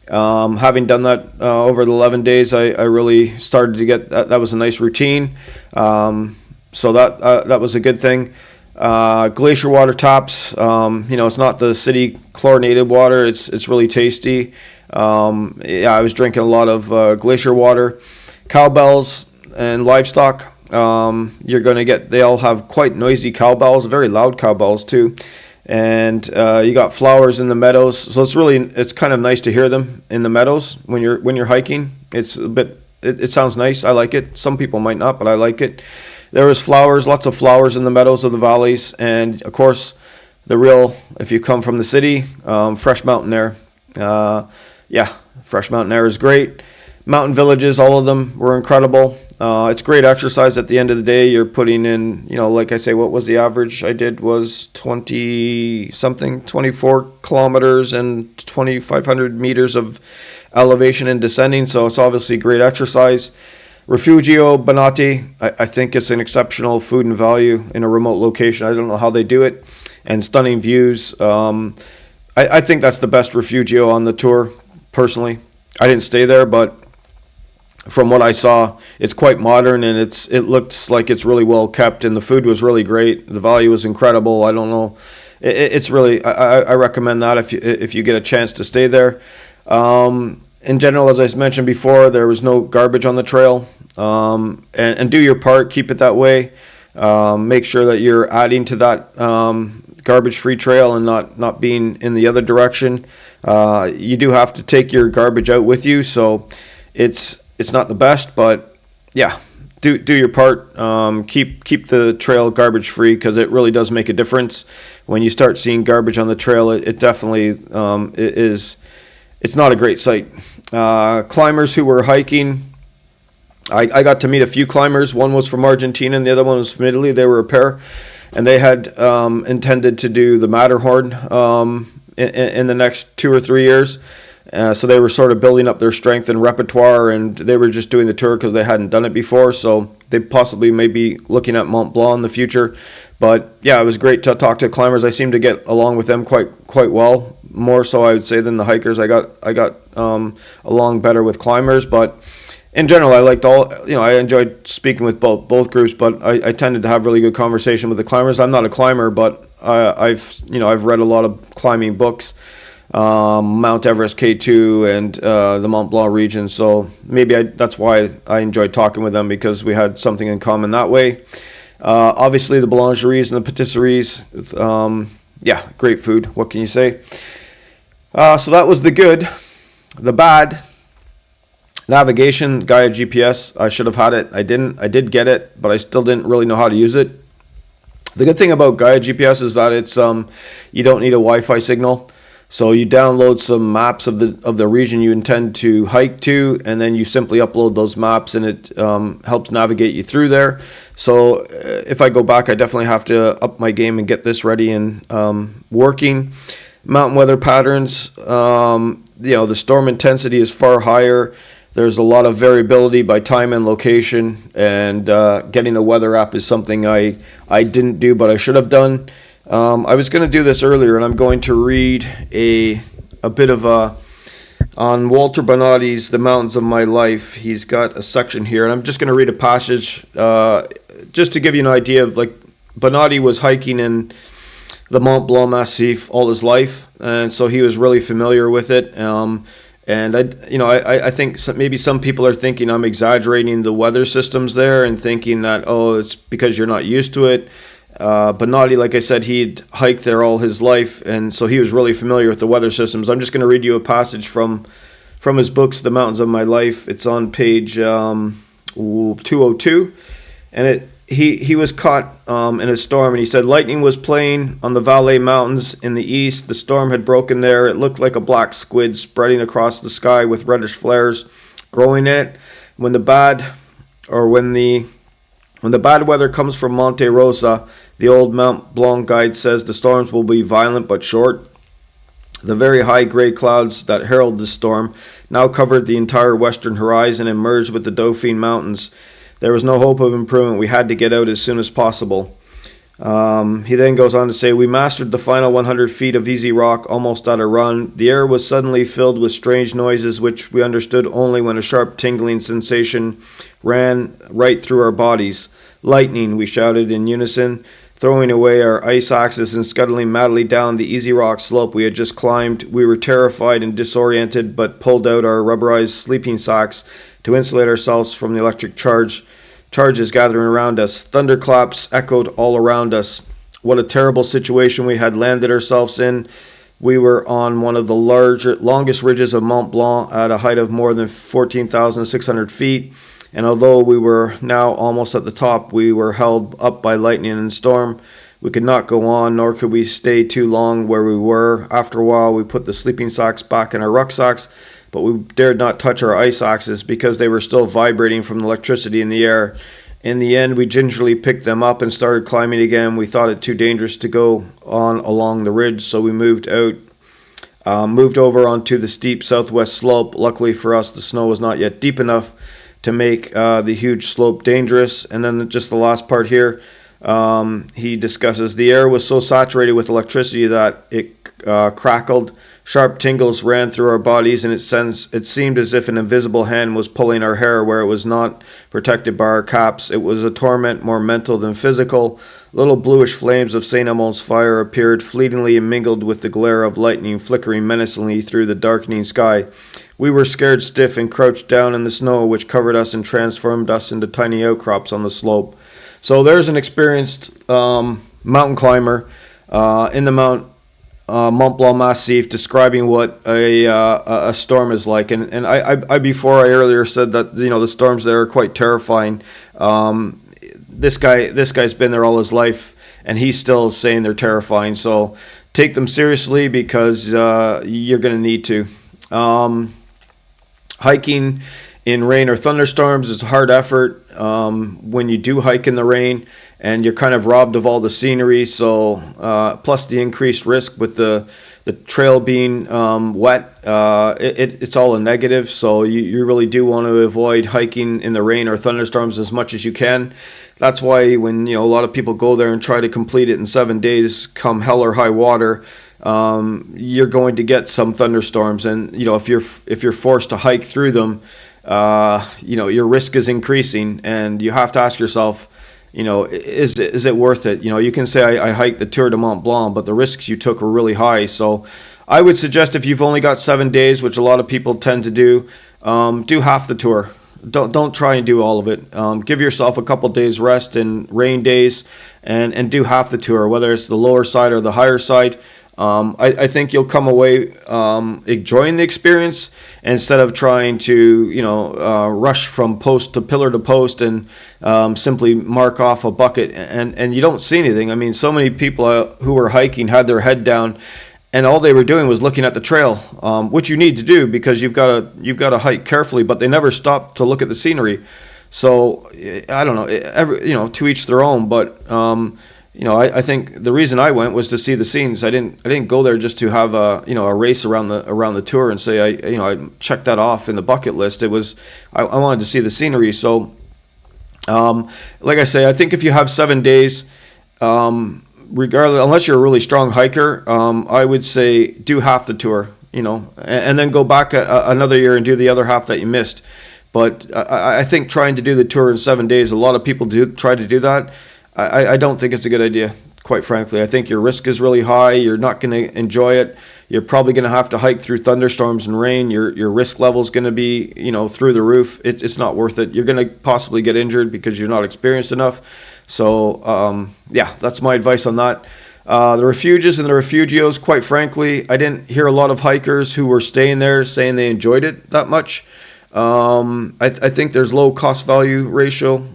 Having done that over the 11 days, I really started to get that was a nice routine. So that was a good thing. Glacier water tops, it's not the city chlorinated water. It's really tasty. I was drinking a lot of glacier water. Cowbells and livestock, you're going to they all have quite noisy cowbells, very loud cowbells too. And you got flowers in the meadows, so it's kind of nice to hear them in the meadows when you're hiking. It's a bit, it sounds nice. I like it. Some people might not, but I like it. There was lots of flowers in the meadows of the valleys, and of course, if you come from the city, fresh mountain air. Fresh mountain air is great. Mountain villages, all of them were incredible. It's great exercise. At the end of the day, you're putting in, like I say, what was the average I did was 24 kilometers and 2,500 meters of elevation and descending. So it's obviously great exercise. Refugio Bonatti, I think it's an exceptional food and value in a remote location. I don't know how they do it. And stunning views. I think that's the best refugio on the tour, personally. I didn't stay there, but from what I saw, it's quite modern, and it looks like it's really well kept, and the food was really great. The value was incredible. I don't know it's really, I recommend that if you get a chance to stay there. In general, as I mentioned before, there was no garbage on the trail. And do your part, keep it that way. Make sure that you're adding to that garbage-free trail and not being in the other direction. You do have to take your garbage out with you, so it's not the best, but yeah, do your part. Keep the trail garbage-free, because it really does make a difference. When you start seeing garbage on the trail, it definitely is. It's not a great sight. Climbers who were hiking, I got to meet a few climbers. One was from Argentina and the other one was from Italy. They were a pair, and they had intended to do the Matterhorn in the next 2 or 3 years. So they were sort of building up their strength and repertoire, and they were just doing the tour because they hadn't done it before. So they possibly may be looking at Mont Blanc in the future. But yeah, it was great to talk to climbers. I seemed to get along with them quite well, more so I would say than the hikers. I got along better with climbers, but in general, I enjoyed speaking with both groups, but I tended to have really good conversation with the climbers. I'm not a climber, but I've read a lot of climbing books, Mount Everest K2 and the Mont Blanc region. So maybe that's why I enjoyed talking with them, because we had something in common that way. Obviously the boulangeries and the patisseries, great food. What can you say? So that was the good. The bad: navigation, Gaia GPS. I should have had it. I didn't. I did get it, but I still didn't really know how to use it. The good thing about Gaia GPS is that it's you don't need a Wi-Fi signal. So you download some maps of the region you intend to hike to, and then you simply upload those maps, and it helps navigate you through there. So if I go back, I definitely have to up my game and get this ready and working. Mountain weather patterns. The storm intensity is far higher. There's a lot of variability by time and location, and getting a weather app is something I didn't do, but I should have done. I was going to do this earlier, and I'm going to read a bit of on Walter Bonatti's The Mountains of My Life. He's got a section here, and I'm just going to read a passage just to give you an idea of, like, Bonatti was hiking in the Mont Blanc Massif all his life, and so he was really familiar with it. And I think maybe some people are thinking I'm exaggerating the weather systems there and thinking that, it's because you're not used to it. Bonatti, like I said, he'd hiked there all his life, and so he was really familiar with the weather systems. I'm just going to read you a passage from his books, The Mountains of My Life. It's on page 202, and he was caught in a storm, and he said, lightning was playing on the Valais Mountains in the east. The storm had broken there. It looked like a black squid spreading across the sky with reddish flares growing in it. When the bad weather comes from Monte Rosa, the old Mont Blanc guide says the storms will be violent but short. The very high gray clouds that herald this storm now covered the entire western horizon and merged with the Dauphin Mountains. There was no hope of improvement. We had to get out as soon as possible. He then goes on to say, we mastered the final 100 feet of easy rock almost at a run. The air was suddenly filled with strange noises, which we understood only when a sharp tingling sensation ran right through our bodies. Lightning, we shouted in unison, throwing away our ice axes and scuttling madly down the easy rock slope we had just climbed. We were terrified and disoriented, but pulled out our rubberized sleeping sacks to insulate ourselves from the electric charges gathering around us. Thunderclaps echoed all around us. What a terrible situation we had landed ourselves in. We were on one of the longest ridges of Mont Blanc at a height of more than 14,600 feet. And although we were now almost at the top, we were held up by lightning and storm. We could not go on, nor could we stay too long where we were. After a while, we put the sleeping sacks back in our rucksacks, but we dared not touch our ice axes because they were still vibrating from the electricity in the air. In the end, we gingerly picked them up and started climbing again. We thought it too dangerous to go on along the ridge, so we moved over onto the steep southwest slope. Luckily for us, the snow was not yet deep enough to make the huge slope dangerous. And then just the last part here, he discusses the air was so saturated with electricity that it crackled. Sharp tingles ran through our bodies, and it seemed as if an invisible hand was pulling our hair where it was not protected by our caps. It was a torment more mental than physical. Little bluish flames of St. Elmo's fire appeared fleetingly and mingled with the glare of lightning flickering menacingly through the darkening sky. We were scared stiff and crouched down in the snow, which covered us and transformed us into tiny outcrops on the slope. So there's an experienced mountain climber in the Mont Blanc Massif describing what a storm is like. And I before I earlier said that, you know, the storms there are quite terrifying. This guy's been there all his life, and he's still saying they're terrifying. So take them seriously, because you're going to need to. Hiking in rain or thunderstorms is a hard effort. When you do hike in the rain, and you're kind of robbed of all the scenery, so plus the increased risk with the trail being wet, it's all a negative. So you really do want to avoid hiking in the rain or thunderstorms as much as you can. That's why when, you know, a lot of people go there and try to complete it in 7 days, come hell or high water, you're going to get some thunderstorms. And, you know, if you're forced to hike through them, you know, your risk is increasing, and you have to ask yourself, you know, is it worth it? You know, you can say I hiked the Tour du Mont Blanc, but the risks you took were really high. So I would suggest, if you've only got 7 days, which a lot of people tend to do half the tour. Don't try and do all of it. Give yourself a couple days rest in rain days, and do half the tour, whether it's the lower side or the higher side. I think you'll come away enjoying the experience, instead of trying to, you know, rush from post to pillar to post and simply mark off a bucket, and you don't see anything. I mean, so many people who were hiking had their head down, and all they were doing was looking at the trail, which you need to do, because you've got to hike carefully, but they never stopped to look at the scenery. So I don't know, you know, to each their own, but you know, I think the reason I went was to see the scenes. I didn't go there just to have a race around the tour and say I checked that off in the bucket list. It was I wanted to see the scenery. So like I say, I think if you have 7 days, regardless, unless you're a really strong hiker, I would say do half the tour, you know, and then go back another year and do the other half that you missed. But I think trying to do the tour in 7 days, a lot of people do try to do that. I don't think it's a good idea, quite frankly. I think your risk is really high. You're not going to enjoy it. You're probably going to have to hike through thunderstorms and rain. Your risk level is going to be, you know, through the roof. It's not worth it. You're going to possibly get injured because you're not experienced enough. So, yeah, that's my advice on that. The refuges and the refugios, quite frankly, I didn't hear a lot of hikers who were staying there saying they enjoyed it that much. I think there's low cost value ratio,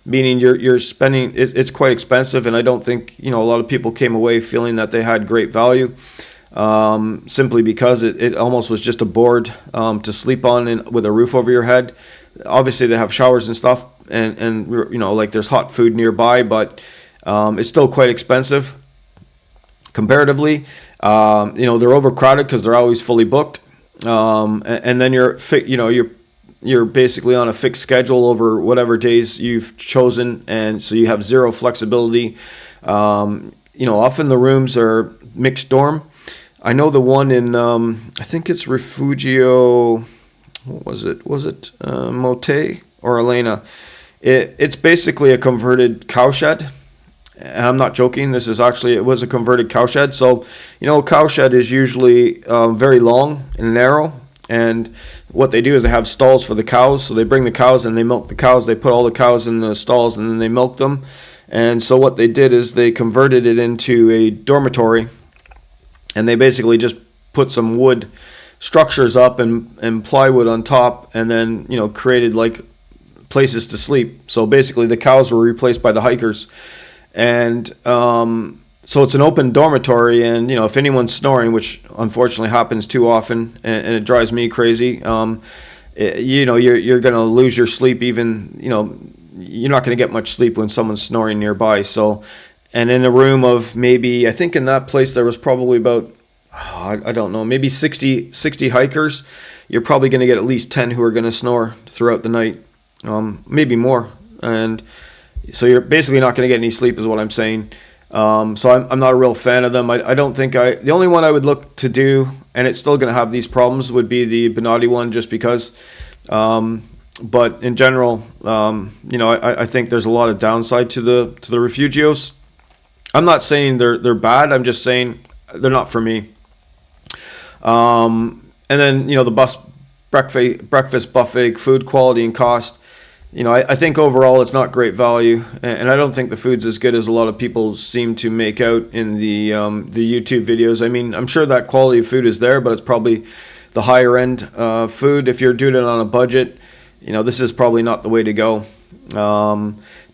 meaning you're spending, it's quite expensive, and I don't think, you know, a lot of people came away feeling that they had great value, simply because it almost was just a board to sleep on with a roof over your head. Obviously they have showers and stuff, and you know, like there's hot food nearby, but it's still quite expensive comparatively. You know, they're overcrowded because they're always fully booked. And then you're basically on a fixed schedule over whatever days you've chosen, and so you have zero flexibility. You know, often the rooms are mixed dorm. I know the one in I think it's Refugio. What was it? Was it Mote or Elena? It's basically a converted cowshed. And I'm not joking. It was a converted cowshed. So, you know, a cowshed is usually very long and narrow. And what they do is they have stalls for the cows. So they bring the cows and they milk the cows. They put all the cows in the stalls and then they milk them. And so what they did is they converted it into a dormitory. And they basically just put some wood structures up and plywood on top. And then, you know, created like places to sleep. So basically the cows were replaced by the hikers. And so it's an open dormitory, and you know, if anyone's snoring, which unfortunately happens too often, and it drives me crazy, you know, you're going to lose your sleep. Even, you know, you're not going to get much sleep when someone's snoring nearby. So, and in a room of maybe, I think in that place there was probably about, I don't know, maybe 60 hikers. You're probably going to get at least 10 who are going to snore throughout the night, maybe more. And so you're basically not going to get any sleep is what I'm saying. So I'm not a real fan of them. I don't think the only one I would look to do, and it's still going to have these problems, would be the Bonatti one, just because But in general, I think there's a lot of downside to the refugios. I'm not saying they're bad. I'm just saying they're not for me. And then the breakfast buffet, food quality and cost. I think overall it's not great value, and I don't think the food's as good as a lot of people seem to make out in the YouTube videos. I mean, I'm sure that quality of food is there, but it's probably the higher end food. If you're doing it on a budget, this is probably not the way to go.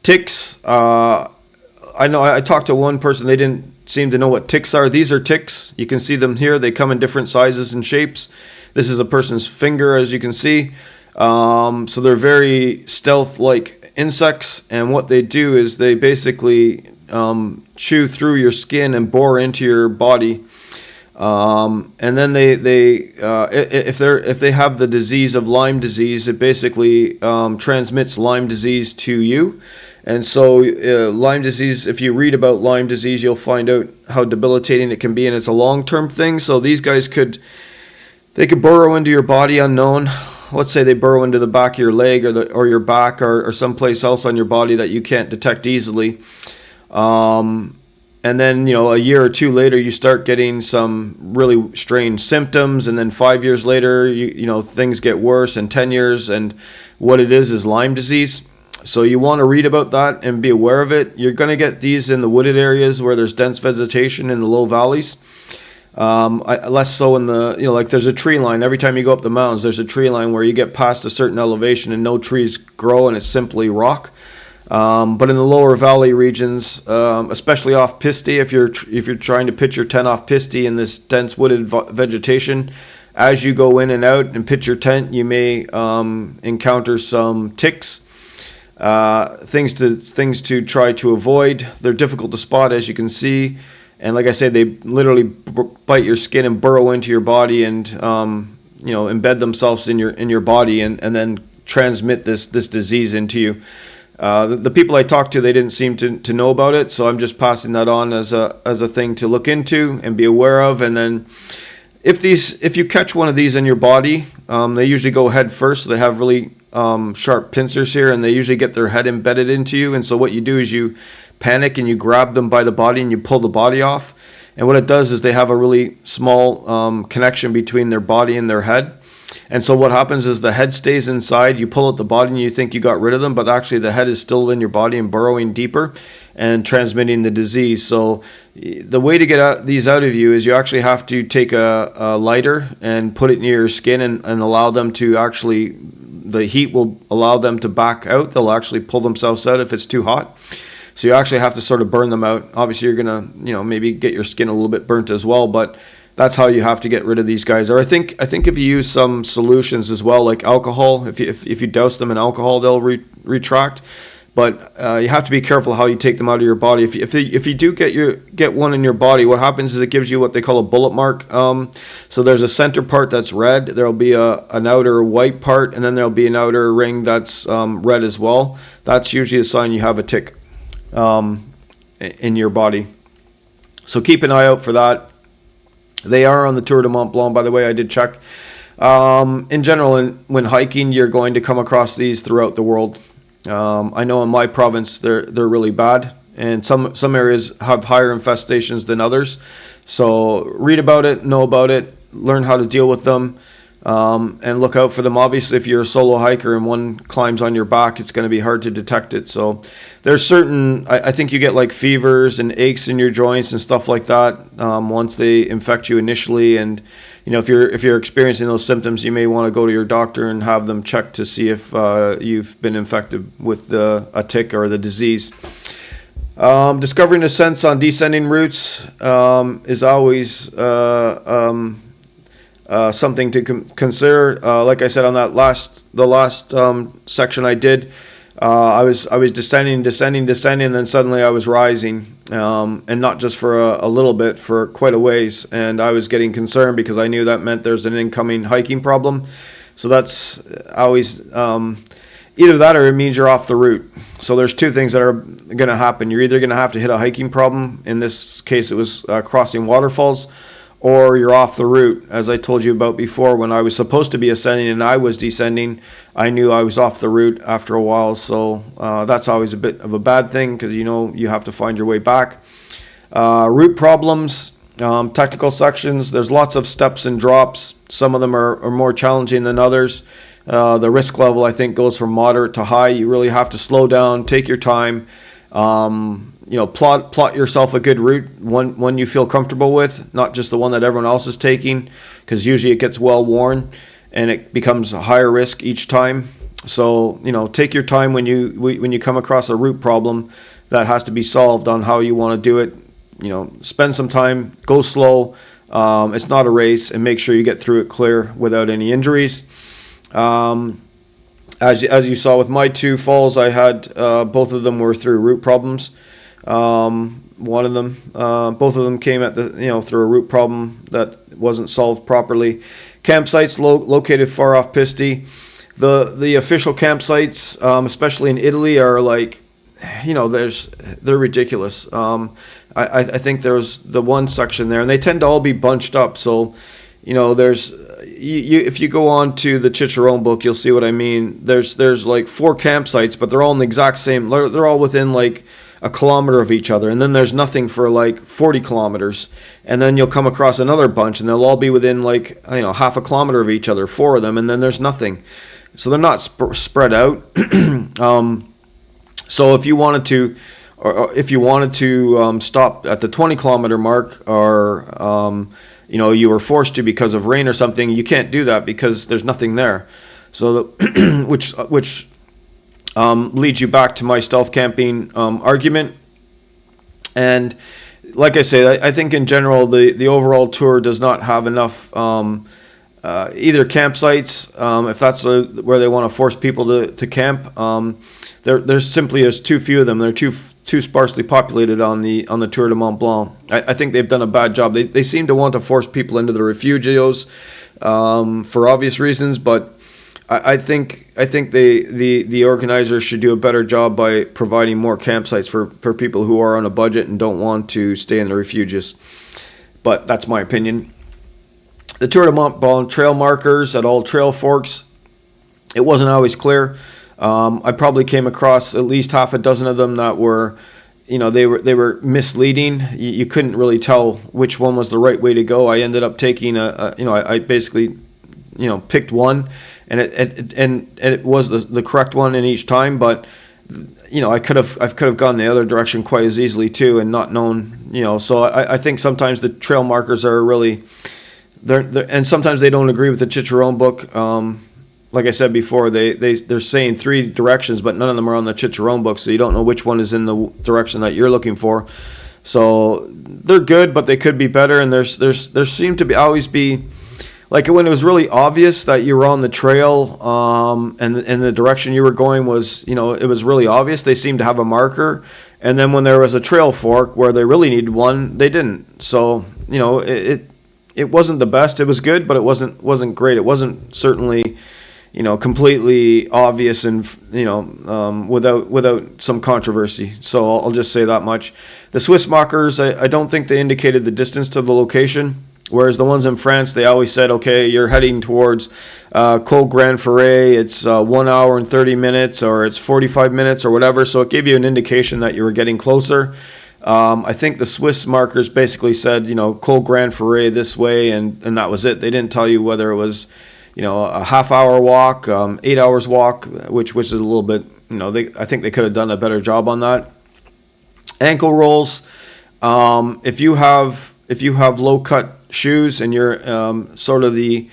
Ticks. I know I talked to one person. They didn't seem to know what ticks are. These are ticks. You can see them here. They come in different sizes and shapes. This is a person's finger, as you can see. So they're very stealth-like insects, and what they do is they basically chew through your skin and bore into your body. And then if they have the disease of Lyme disease, it basically transmits Lyme disease to you. And so Lyme disease, if you read about Lyme disease, you'll find out how debilitating it can be, and it's a long-term thing. So these guys could burrow into your body unknown. Let's say they burrow into the back of your leg or your back or someplace else on your body that you can't detect easily. And then, a year or two later, you start getting some really strange symptoms. And then 5 years later, things get worse, and 10 years. And what it is Lyme disease. So you want to read about that and be aware of it. You're going to get these in the wooded areas where there's dense vegetation in the low valleys. Less so in the, like there's a tree line. Every time you go up the mountains, there's a tree line where you get past a certain elevation and no trees grow and it's simply rock. But in the lower valley regions, especially off piste, if you're trying to pitch your tent off piste in this dense wooded vegetation, as you go in and out and pitch your tent, you may encounter some ticks. Things to try to avoid. They're difficult to spot, as you can see. And like I said, they literally bite your skin and burrow into your body and embed themselves in your body and then transmit this disease into you. The people I talked to, they didn't seem to know about it, so I'm just passing that on as a thing to look into and be aware of. And then if you catch one of these in your body, they usually go head first. So they have really sharp pincers here, and they usually get their head embedded into you. And so what you do is you panic and you grab them by the body and you pull the body off. And what it does is they have a really small connection between their body and their head. And so what happens is the head stays inside. You pull out the body and you think you got rid of them, but actually the head is still in your body and burrowing deeper and transmitting the disease. So the way to get these out of you is you actually have to take a lighter and put it near your skin and allow them to actually, the heat will allow them to back out. They'll actually pull themselves out if it's too hot. So you actually have to sort of burn them out. Obviously, you're going to, maybe get your skin a little bit burnt as well, but that's how you have to get rid of these guys. Or I think if you use some solutions as well, like alcohol, if you douse them in alcohol, they'll retract. But you have to be careful how you take them out of your body. If you do get one in your body, what happens is it gives you what they call a bullet mark. So there's a center part that's red. There'll be an outer white part, and then there'll be an outer ring that's red as well. That's usually a sign you have a tick in your body. So keep an eye out for that. They are on the Tour du Mont Blanc, by the way. I did check. In general, when hiking, you're going to come across these throughout the world. I know in my province they're really bad, and some areas have higher infestations than others. So read about it, know about it, learn how to deal with them, and look out for them. Obviously, if you're a solo hiker and one climbs on your back, it's going to be hard to detect it. So there's certain, I think you get like fevers and aches in your joints and stuff like that once they infect you initially. And if you're experiencing those symptoms, you may want to go to your doctor and have them checked to see if you've been infected with a tick or the disease. Discovering ascents on descending routes is always something to consider. Like I said on the last section I did, I was descending, and then suddenly I was rising, and not just for a little bit, for quite a ways, and I was getting concerned because I knew that meant there's an incoming hiking problem. So that's always either that or it means you're off the route. So there's two things that are going to happen. You're either going to have to hit a hiking problem. In this case, it was crossing waterfalls, or you're off the route. As I told you about before, when I was supposed to be ascending and I was descending, I knew I was off the route after a while. So that's always a bit of a bad thing, because you have to find your way back. Route problems, technical sections, there's lots of steps and drops. Some of them are more challenging than others. The risk level, I think, goes from moderate to high. You really have to slow down, take your time, plot yourself a good route, one you feel comfortable with, not just the one that everyone else is taking, because usually it gets well worn and it becomes a higher risk each time. So, take your time when you come across a route problem that has to be solved on how you want to do it. Spend some time, go slow. It's not a race, and make sure you get through it clear without any injuries. As you saw with my two falls, I had both of them were through root problems. One of them, both of them came at through a root problem that wasn't solved properly. Campsites located far off piste. The official campsites, especially in Italy, are like, they're ridiculous. I think there's the one section there, and they tend to all be bunched up. So, there's if you go on to the Chicharron book, you'll see what I mean. There's like 4 campsites, but they're all in the exact same. They're all within like a kilometer of each other, and then there's nothing for like 40 kilometers, and then you'll come across another bunch, and they'll all be within like half a kilometer of each other, 4 of them, and then there's nothing. So they're not spread out. So if you wanted to stop at the 20 kilometer mark, or you were forced to because of rain or something, you can't do that because there's nothing there. So which leads you back to my stealth camping argument. And like I say, I think in general the overall tour does not have enough either campsites, if that's where they want to force people to camp. There's simply too few of them. They're too sparsely populated on the Tour du Mont Blanc. I think they've done a bad job. They seem to want to force people into the refugios for obvious reasons, but I think the organizers should do a better job by providing more campsites for people who are on a budget and don't want to stay in the refugios. But that's my opinion. The Tour du Mont Blanc trail markers at all trail forks, it wasn't always clear. I probably came across at least half a dozen of them that were, they were misleading. You couldn't really tell which one was the right way to go. I ended up taking I basically, picked one, and it was the correct one in each time. But I could have gone the other direction quite as easily too, and not known. So I think sometimes the trail markers are really, and sometimes they don't agree with the Chicharron book. Like I said before, they're saying 3 directions, but none of them are on the Chicharron book, so you don't know which one is in the direction that you're looking for. So they're good, but they could be better. And there seemed to always be, like when it was really obvious that you were on the trail, and the direction you were going was, it was really obvious. They seemed to have a marker, and then when there was a trail fork where they really needed one, they didn't. So it wasn't the best. It was good, but it wasn't great. It wasn't certainly completely obvious and, without some controversy. So I'll just say that much. The Swiss markers, I don't think they indicated the distance to the location, whereas the ones in France, they always said, okay, you're heading towards Col Grand Ferret, it's 1 hour and 30 minutes, or it's 45 minutes or whatever. So it gave you an indication that you were getting closer. I think the Swiss markers basically said, Col Grand Ferret this way, and that was it. They didn't tell you whether it was a half-hour walk, 8 hours walk, which is a little bit, I think they could have done a better job on that. Ankle rolls, if you have low-cut shoes and you're sort of the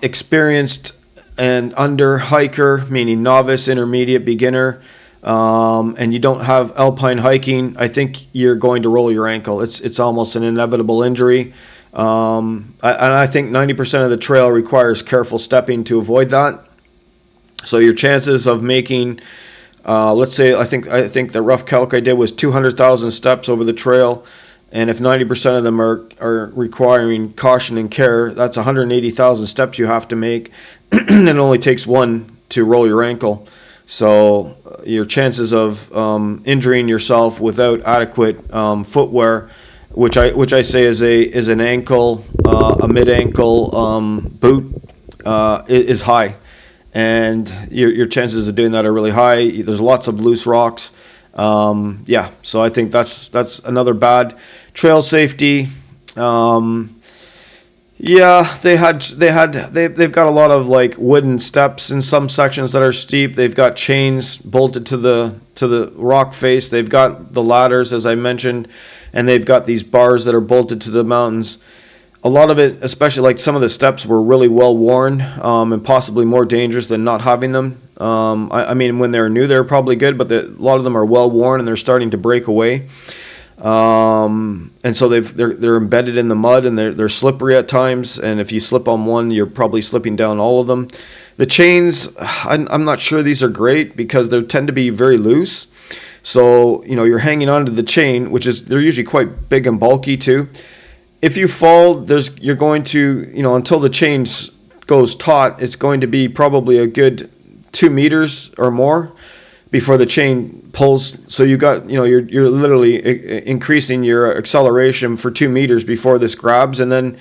experienced and under hiker, meaning novice, intermediate, beginner, and you don't have alpine hiking, I think you're going to roll your ankle. It's almost an inevitable injury. And I think 90% of the trail requires careful stepping to avoid that. So your chances of making, let's say, I think the rough calc I did was 200,000 steps over the trail, and if 90% of them are requiring caution and care, that's 180,000 steps you have to make, and it only takes one to roll your ankle. So your chances of injuring yourself without adequate footwear which I say is an ankle, a mid ankle boot, is high, and your chances of doing that are really high. There's lots of loose rocks. Yeah, so I think that's another bad. Trail safety. Yeah, they've got a lot of like wooden steps in some sections that are steep. They've got chains bolted to the rock face. They've got the ladders, as I mentioned, and they've got these bars that are bolted to the mountains. A lot of it, especially like some of the steps, were really well worn, and possibly more dangerous than not having them. I mean, when they're new, they're probably good, but a lot of them are well worn and they're starting to break away. And so they're embedded in the mud, and they're slippery at times. And if you slip on one, you're probably slipping down all of them. The chains, I'm not sure these are great because they tend to be very loose. So you're hanging onto the chain, they're usually quite big and bulky too. If you fall, you're going to until the chain goes taut, it's going to be probably a good 2 meters or more before the chain pulls. So you're literally increasing your acceleration for 2 meters before this grabs. And then,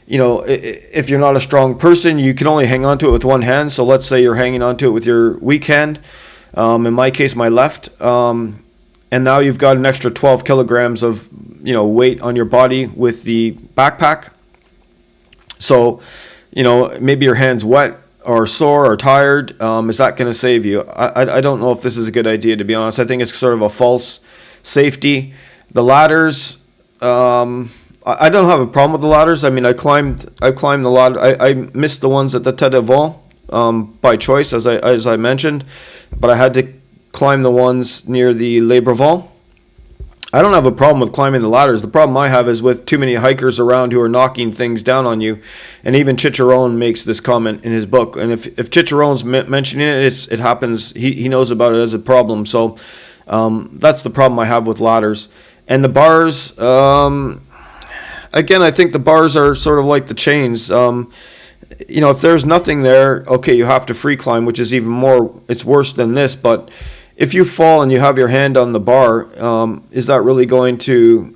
if you're not a strong person, you can only hang on to it with one hand. So let's say you're hanging on to it with your weak hand. In my case, my left. And now you've got an extra 12 kilograms of, weight on your body with the backpack. So, maybe your hand's wet or sore or tired. Is that going to save you? I don't know if this is a good idea, to be honest. I think it's sort of a false safety. The ladders, I don't have a problem with the ladders. I mean, I climbed the ladder. I missed the ones at the TdMB by choice, as I mentioned, but I had to climb the ones near the Les Brevals. I don't have a problem with climbing the ladders. The problem I have is with too many hikers around who are knocking things down on you. And even Cicerone makes this comment in his book. And if Cicerone's mentioning it, it happens. He knows about it as a problem. So that's the problem I have with ladders. And the bars, again, I think the bars are sort of like the chains. If there's nothing there, okay, you have to free climb, which is even more, it's worse than this. But if you fall and you have your hand on the bar, is that really going to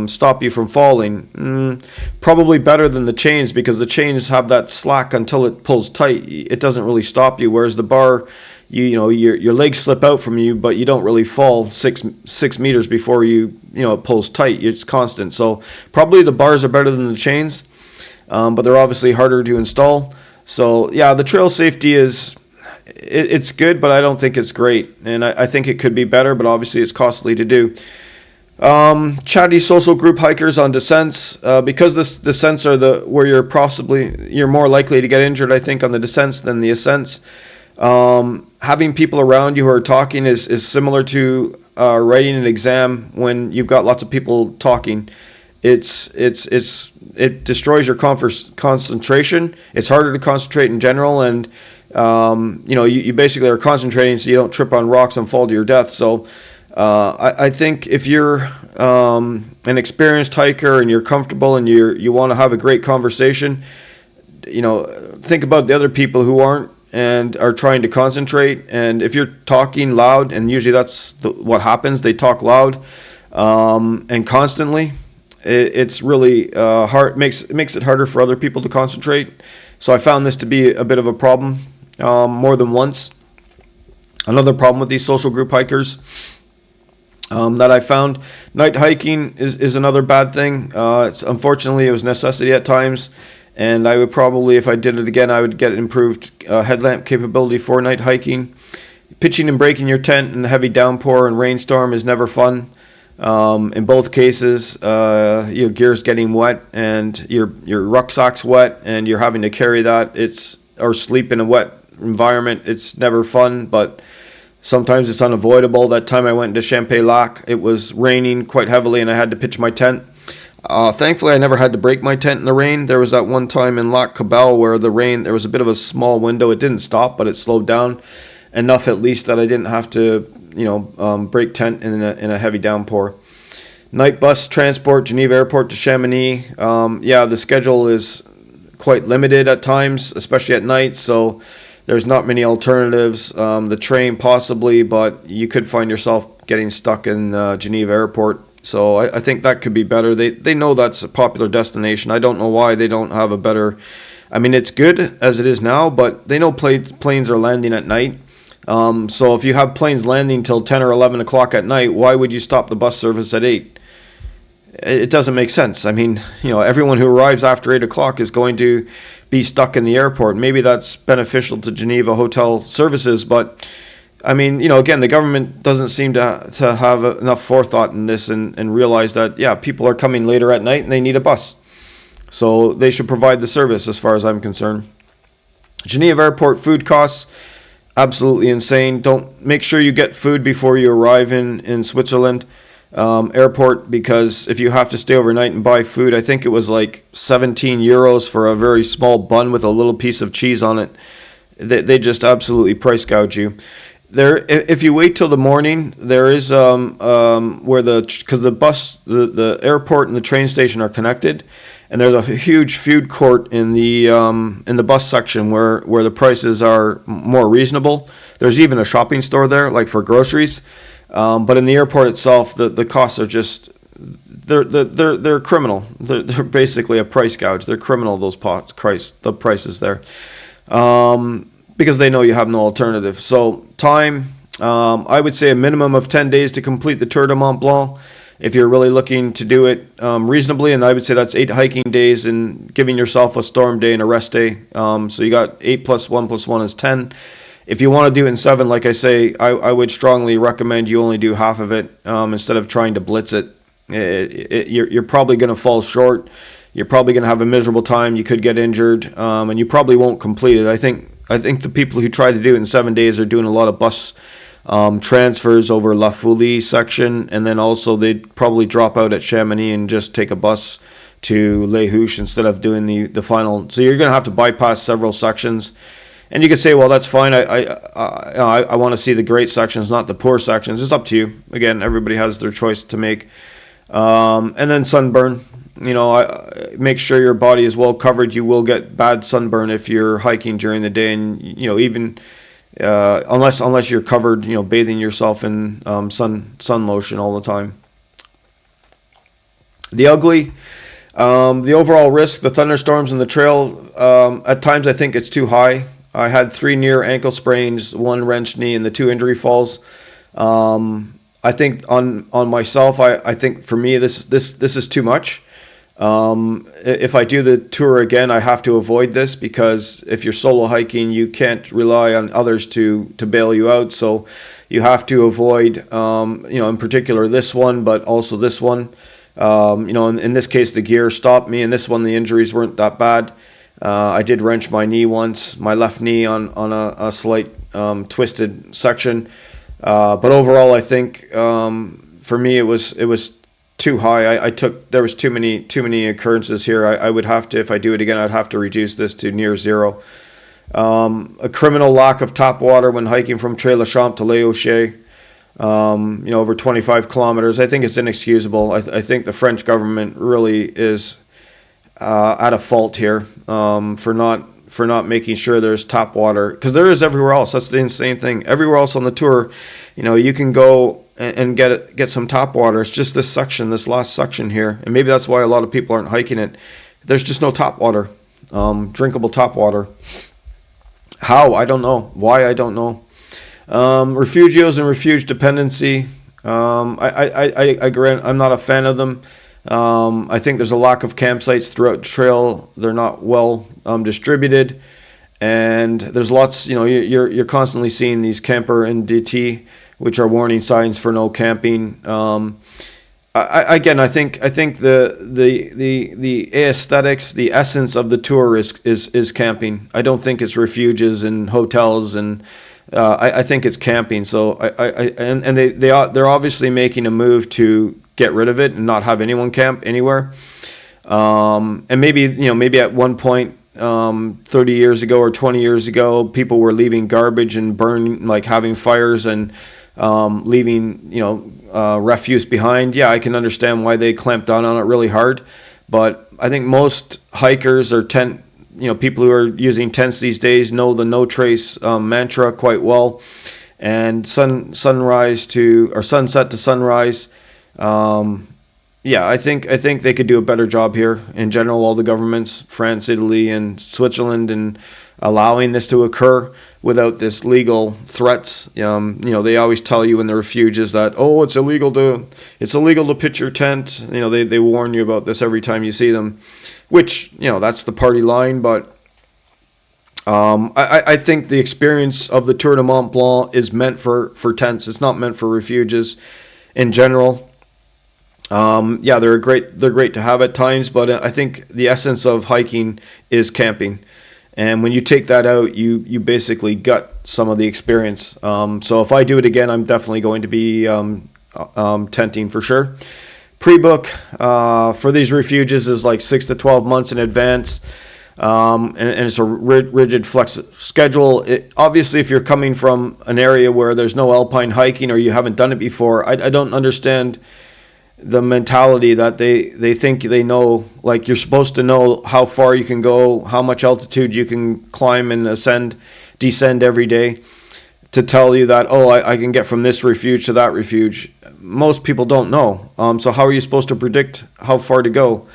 stop you from falling? Probably better than the chains, because the chains have that slack until it pulls tight. It doesn't really stop you, whereas the bar, your legs slip out from you, but you don't really fall six meters before it pulls tight. It's constant. So probably the bars are better than the chains, but they're obviously harder to install. So yeah, the trail safety it's good, but I don't think it's great. And I think it could be better, but obviously it's costly to do. Chatty social group hikers on descents, because the descents are where you're more likely to get injured, I think, on the descents than the ascents. Having people around you who are talking is similar to writing an exam when you've got lots of people talking. It destroys your concentration. It's harder to concentrate in general, and you basically are concentrating so you don't trip on rocks and fall to your death. So I think if you're an experienced hiker and you're comfortable and you want to have a great conversation, think about the other people who aren't and are trying to concentrate. And if you're talking loud, and usually that's what happens, they talk loud and constantly, it's really hard. Makes it harder for other people to concentrate. So I found this to be a bit of a problem more than once. Another problem with these social group hikers that I found, night hiking is another bad thing. Unfortunately, it was necessity at times, and I would probably, if I did it again, I would get improved headlamp capability for night hiking. Pitching and breaking your tent in a heavy downpour and rainstorm is never fun. In both cases, your gear's getting wet and your rucksack's wet, and you're having to carry that. Or sleep in a wet environment. It's never fun, but sometimes it's unavoidable. That time I went to Champay-Lac, it was raining quite heavily, and I had to pitch my tent. Thankfully, I never had to break my tent in the rain. There was that one time in Lac Cabell where there was a bit of a small window. It didn't stop, but it slowed down enough at least that I didn't have to break tent in a heavy downpour. Night bus transport, Geneva Airport to Chamonix. The schedule is quite limited at times, especially at night, so there's not many alternatives. The train possibly, but you could find yourself getting stuck in Geneva Airport. So I think that could be better. They know that's a popular destination. I don't know why they don't have a better. I mean, it's good as it is now, but they know planes are landing at night. So if you have planes landing till 10 or 11 o'clock at night, why would you stop the bus service at 8? It doesn't make sense. I mean, everyone who arrives after 8 o'clock is going to be stuck in the airport. Maybe that's beneficial to Geneva hotel services, but I mean, again, the government doesn't seem to have enough forethought in this and realize that, yeah, people are coming later at night and they need a bus. So they should provide the service as far as I'm concerned. Geneva Airport food costs, absolutely insane. Don't make sure you get food before you arrive in Switzerland airport, because if you have to stay overnight and buy food, I think it was like 17 euros for a very small bun with a little piece of cheese on it. They just absolutely price gouge you. There, if you wait till the morning, there is where because the airport and the train station are connected, and there's a huge food court in the bus section where the prices are more reasonable. There's even a shopping store there, like for groceries. But in the airport itself, the costs are just they're criminal. They're basically a price gouge. They're criminal, the prices there. Because they know you have no alternative. So time, I would say a minimum of 10 days to complete the Tour du Mont Blanc if you're really looking to do it reasonably. And I would say that's 8 hiking days and giving yourself a storm day and a rest day. So you got 8 plus 1 plus 1 is 10. If you want to do it in 7, like I say, I would strongly recommend you only do half of it instead of trying to blitz it. You're probably going to fall short. You're probably going to have a miserable time. You could get injured, and you probably won't complete it. I think the people who try to do it in 7 days are doing a lot of bus transfers over La Foulie section, and then also they'd probably drop out at Chamonix and just take a bus to Les Houches instead of doing the final. So you're going to have to bypass several sections. And you could say, well, that's fine. I want to see the great sections, not the poor sections. It's up to you. Again, everybody has their choice to make. And then sunburn. Make sure your body is well covered. You will get bad sunburn if you're hiking during the day, and even unless you're covered, bathing yourself in sun lotion all the time. The ugly, the overall risk, the thunderstorms and the trail. At times, I think it's too high. I had 3 near ankle sprains, 1 wrenched knee, and the 2 injury falls. I think on myself, I think for me this is too much. If I do the tour again, I have to avoid this, because if you're solo hiking, you can't rely on others to bail you out. So you have to avoid, in particular this one, but also this one. In this case, the gear stopped me. In this one, the injuries weren't that bad. I did wrench my knee once, my left knee on a slight twisted section. But overall, I think for me it was too high. There was too many occurrences here. I would have to, if I do it again, I'd have to reduce this to near zero. A criminal lack of tap water when hiking from Tré-le-Champ to Les Houches. Over 25 kilometers. I think it's inexcusable. I think the French government really is at a fault here for not making sure there's tap water, because there is everywhere else. That's the insane thing. Everywhere else on the tour, you can go and get some tap water. It's just this last section here, and maybe that's why a lot of people aren't hiking it. There's just no tap water, drinkable tap water. How? I don't know. Why? I don't know. Refugios and refuge dependency. I grant I'm not a fan of them. I think there's a lack of campsites throughout the trail. They're not well distributed, and there's lots. You're constantly seeing these camper NDT, which are warning signs for no camping. I think the aesthetics, the essence of the tour is camping. I don't think it's refuges and hotels, and I think it's camping. So they're obviously making a move to get rid of it and not have anyone camp anywhere. And maybe at one point 30 years ago or 20 years ago, people were leaving garbage and burning, like having fires and leaving refuse behind. Yeah, I can understand why they clamped down on it really hard, but I think most hikers or people who are using tents these days know the no trace mantra quite well. And sunset to sunrise, Yeah, I think they could do a better job here in general. All the governments, France, Italy, and Switzerland, and allowing this to occur without this legal threats. They always tell you in the refuges that it's illegal to pitch your tent. They warn you about this every time you see them, which that's the party line. But I think the experience of the Tour du Mont Blanc is meant for tents. It's not meant for refuges in general. They're great to have at times, but I think the essence of hiking is camping. And when you take that out, you basically gut some of the experience. So if I do it again, I'm definitely going to be tenting for sure. Pre-book for these refuges is like 6 to 12 months in advance. And it's a rigid flex schedule. Obviously, if you're coming from an area where there's no alpine hiking or you haven't done it before, I don't understand the mentality that they think they know. Like, you're supposed to know how far you can go, how much altitude you can climb and descend every day, to tell you that, I can get from this refuge to that refuge. Most people don't know. So how are you supposed to predict how far to go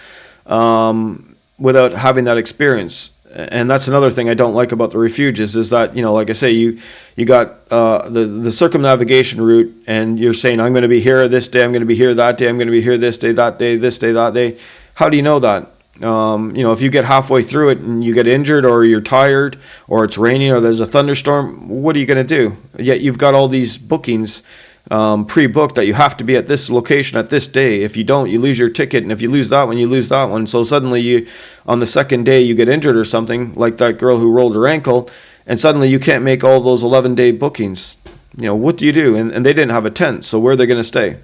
without having that experience? And that's another thing I don't like about the refuges, is that, like I say, you got the circumnavigation route, and you're saying, I'm going to be here this day, I'm going to be here that day, I'm going to be here this day, that day, this day, that day. How do you know that? If you get halfway through it and you get injured, or you're tired, or it's raining, or there's a thunderstorm, what are you going to do? Yet you've got all these bookings pre-booked that you have to be at this location at this day. If you don't, you lose your ticket, and if you lose that one, you lose that one. So suddenly on the second day you get injured or something, like that girl who rolled her ankle, and suddenly you can't make all those 11-day bookings. What do you do? And they didn't have a tent, so where are they going to stay?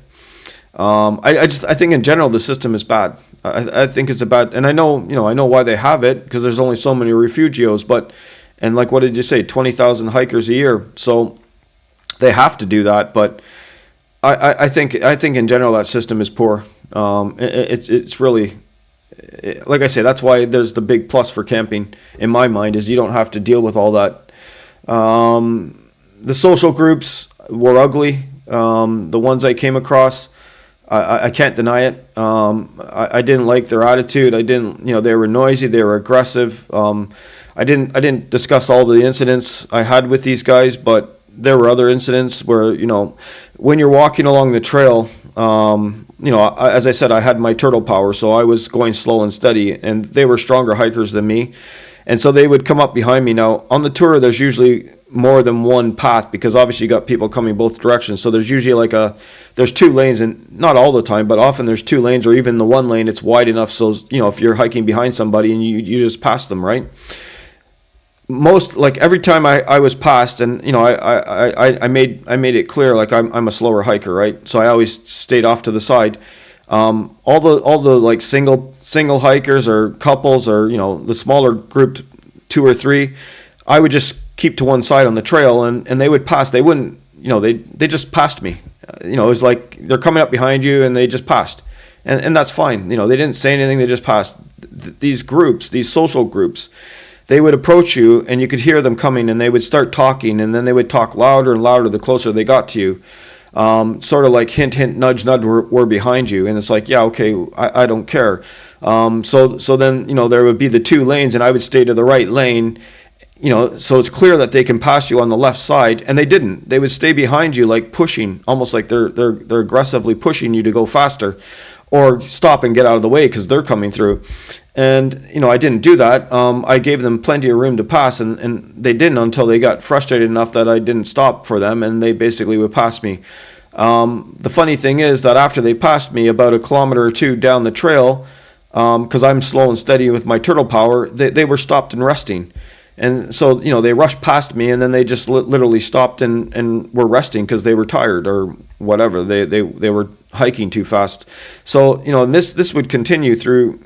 I think in general the system is bad. I think it's a bad, and I know why they have it, because there's only so many refugios, and like, what did you say, 20,000 hikers a year, so they have to do that. But I think in general that system is poor. It's really, like I say, that's why there's the big plus for camping in my mind, is you don't have to deal with all that. The social groups were ugly. The ones I came across, I can't deny it. I didn't like their attitude. They were noisy. They were aggressive. I didn't discuss all the incidents I had with these guys, but there were other incidents where, when you're walking along the trail, as I said, I had my turtle power, so I was going slow and steady, and they were stronger hikers than me. And so they would come up behind me. Now, on the tour, there's usually more than one path, because obviously you got people coming both directions. So there's usually there's two lanes, and not all the time, but often there's two lanes, or even the one lane, it's wide enough so, if you're hiking behind somebody and you just pass them, right? Every time I was passed, and I made it clear, like, I'm a slower hiker, right? So I always stayed off to the side. All the like single hikers or couples, or the smaller group, 2 or 3, I would just keep to one side on the trail, and they would pass. They wouldn't, they just passed me. It was like they're coming up behind you and they just passed, and that's fine. They didn't say anything. They just passed. These groups, these social groups, they would approach you, and you could hear them coming, and they would start talking, and then they would talk louder and louder the closer they got to you. Sort of like hint, hint, nudge, nudge, we're behind you. And it's like, yeah, okay, I don't care. So then, there would be the 2 lanes, and I would stay to the right lane, so it's clear that they can pass you on the left side, and they didn't. They would stay behind you, like pushing, almost like they're aggressively pushing you to go faster, or stop and get out of the way because they're coming through. And, I didn't do that. I gave them plenty of room to pass, and they didn't until they got frustrated enough that I didn't stop for them, and they basically would pass me. The funny thing is that after they passed me about 1 kilometer or 2 down the trail, because I'm slow and steady with my turtle power, they were stopped and resting. And so, they rushed past me, and then they just literally stopped and were resting because they were tired or whatever. They were hiking too fast. So, and this would continue through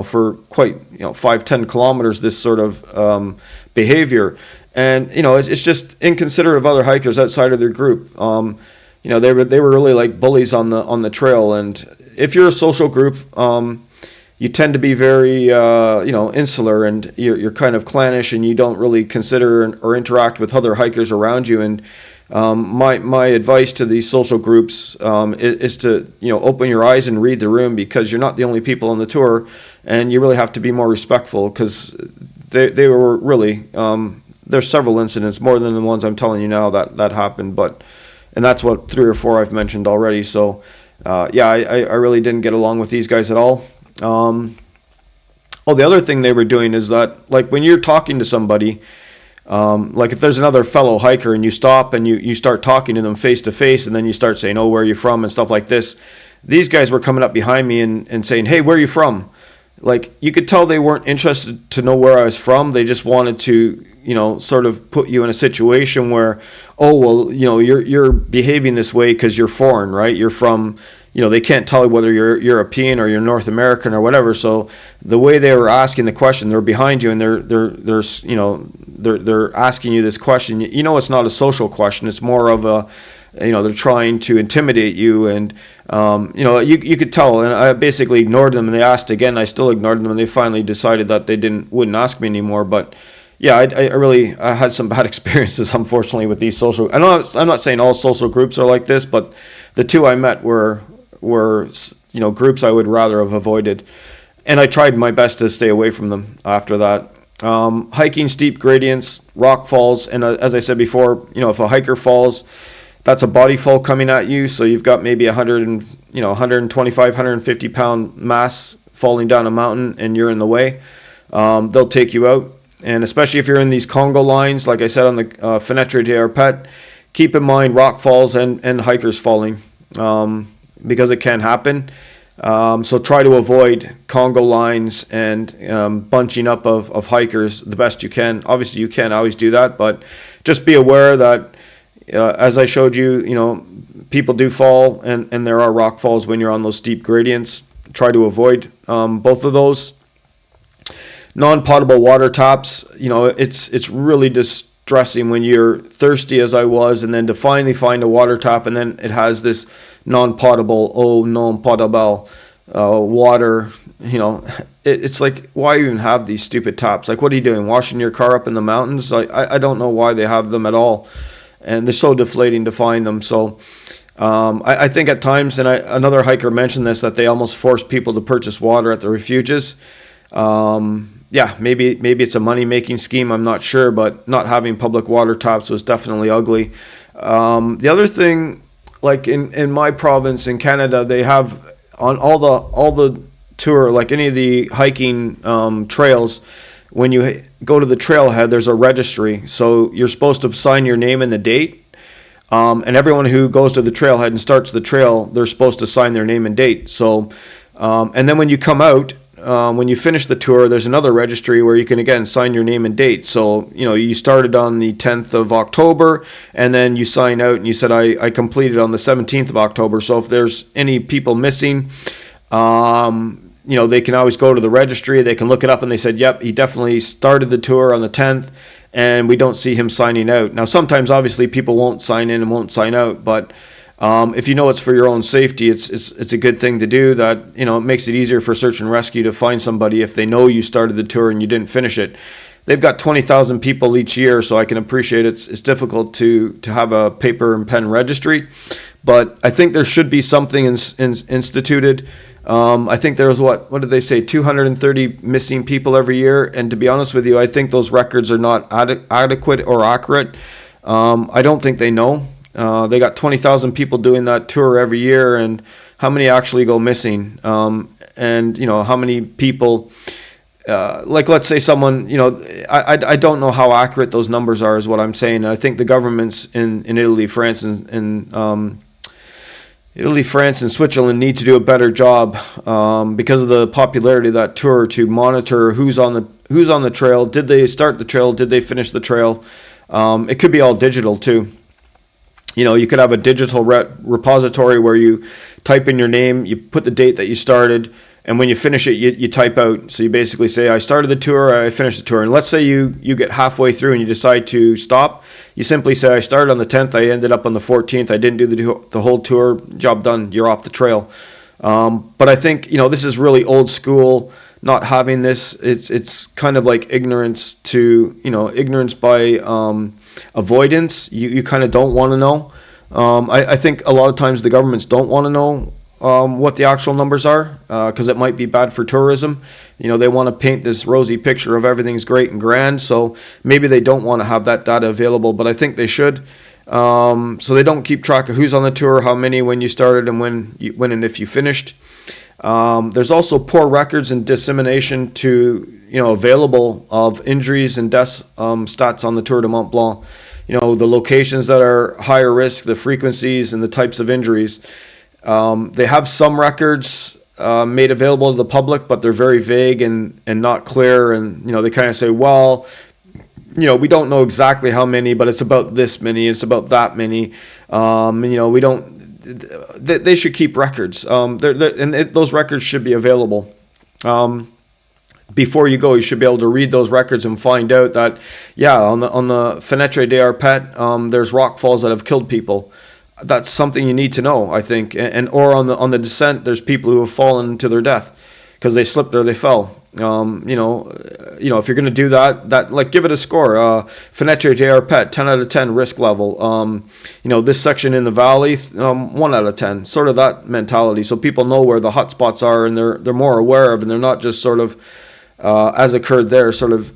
for quite 5-10 kilometers, this sort of behavior. And it's just inconsiderate of other hikers outside of their group. They were really like bullies on the trail. And if you're a social group, you tend to be very, insular, and you're kind of clannish, and you don't really consider or interact with other hikers around you. And My advice to these social groups is to open your eyes and read the room, because you're not the only people on the tour, and you really have to be more respectful, because they were really there's several incidents, more than the ones I'm telling you now, that happened, and that's what 3 or 4 I've mentioned already. So I really didn't get along with these guys at all. The other thing they were doing is that, like, when you're talking to somebody, like if there's another fellow hiker and you stop and you start talking to them face to face, and then you start saying, oh, where are you from, and stuff like this, these guys were coming up behind me and saying, hey, where are you from? Like, you could tell they weren't interested to know where I was from. They just wanted to, sort of put you in a situation where, oh, well, you're behaving this way because you're foreign, right? You're from, they can't tell whether you're European or you're North American or whatever. So the way they were asking the question, they're behind you and they're asking you this question. It's not a social question. It's more of a, they're trying to intimidate you, and you could tell. And I basically ignored them, and they asked again. I still ignored them, and they finally decided that they wouldn't ask me anymore. But yeah, I had some bad experiences, unfortunately, with these social. I'm not saying all social groups are like this, but the 2 I met were groups I would rather have avoided, and I tried my best to stay away from them after that. Hiking steep gradients, rock falls, and as I said before, if a hiker falls, that's a body fall coming at you. So you've got maybe 125, 150 pound mass falling down a mountain, and you're in the way. They'll take you out. And especially if you're in these Congo lines, like I said on the Fenêtre de Arpet, keep in mind rock falls and hikers falling, because it can happen. So try to avoid Congo lines and bunching up of hikers the best you can. Obviously, you can't always do that, but just be aware that, as I showed you, people do fall, and there are rock falls when you're on those steep gradients. Try to avoid both of those. Non-potable water taps, it's really distressing when you're thirsty, as I was, and then to finally find a water tap, and then it has this non-potable water. It's like, why even have these stupid taps? Like, what are you doing, washing your car up in the mountains? I don't know why they have them at all, and they're so deflating to find them. So I think at times, and another hiker mentioned this, that they almost force people to purchase water at the refuges. Maybe it's a money-making scheme, I'm not sure, but not having public water taps was definitely ugly. The other thing, like in my province in Canada, they have on all the tour, like any of the hiking trails, when you go to the trailhead, there's a registry. So you're supposed to sign your name and the date. And everyone who goes to the trailhead and starts the trail, they're supposed to sign their name and date. So, and then when you come out, when you finish the tour, there's another registry where you can again sign your name and date. So, you started on the 10th of October, and then you sign out and you said, I completed on the 17th of October. So if there's any people missing, they can always go to the registry. They can look it up, and they said, yep, he definitely started the tour on the 10th, and we don't see him signing out. Now, sometimes obviously people won't sign in and won't sign out, but if it's for your own safety, it's a good thing to do. That it makes it easier for search and rescue to find somebody if they know you started the tour and you didn't finish it. They've got 20,000 people each year, so I can appreciate it's difficult to have a paper and pen registry, but I think there should be something instituted. I think there was what did they say, 230 missing people every year, and to be honest with you, I think those records are not adequate or accurate. I don't think they know. They got 20,000 people doing that tour every year, and how many actually go missing? And how many people, like let's say someone, I don't know how accurate those numbers are, is what I'm saying. And I think the governments in Italy, France, and Switzerland need to do a better job because of the popularity of that tour, to monitor who's on the trail. Did they start the trail? Did they finish the trail? It could be all digital too. You could have a digital repository where you type in your name, you put the date that you started, and when you finish it, you type out. So you basically say, I started the tour, I finished the tour. And let's say you get halfway through and you decide to stop. You simply say, I started on the 10th, I ended up on the 14th, I didn't do the whole tour, job done, you're off the trail. But I think, this is really old school. Not having this, it's kind of like ignorance by avoidance. You kind of don't want to know. I think a lot of times the governments don't want to know what the actual numbers are, because it might be bad for tourism. They want to paint this rosy picture of everything's great and grand, so maybe they don't want to have that data available, but I think they should. So they don't keep track of who's on the tour, how many, when you started, and when and if you finished. There's also poor records and dissemination to available of injuries and deaths stats on the Tour du Mont Blanc. The locations that are higher risk, the frequencies, and the types of injuries. They have some records made available to the public, but they're very vague and not clear. And they kind of say, well, we don't know exactly how many, but it's about this many, it's about that many. We don't. They should keep records, and those records should be available. Before you go, you should be able to read those records and find out that, on the Fenêtre des Arpets, there's rock falls that have killed people. That's something you need to know, I think. Or on the descent, there's people who have fallen to their death because they slipped or they fell. If you're going to do that, like, give it a score. Fenêtre des Arpets, 10 out of 10 risk level. This section in the valley, 1 out of 10. Sort of that mentality, so people know where the hot spots are and they're more aware of, and they're not just sort of as occurred there, sort of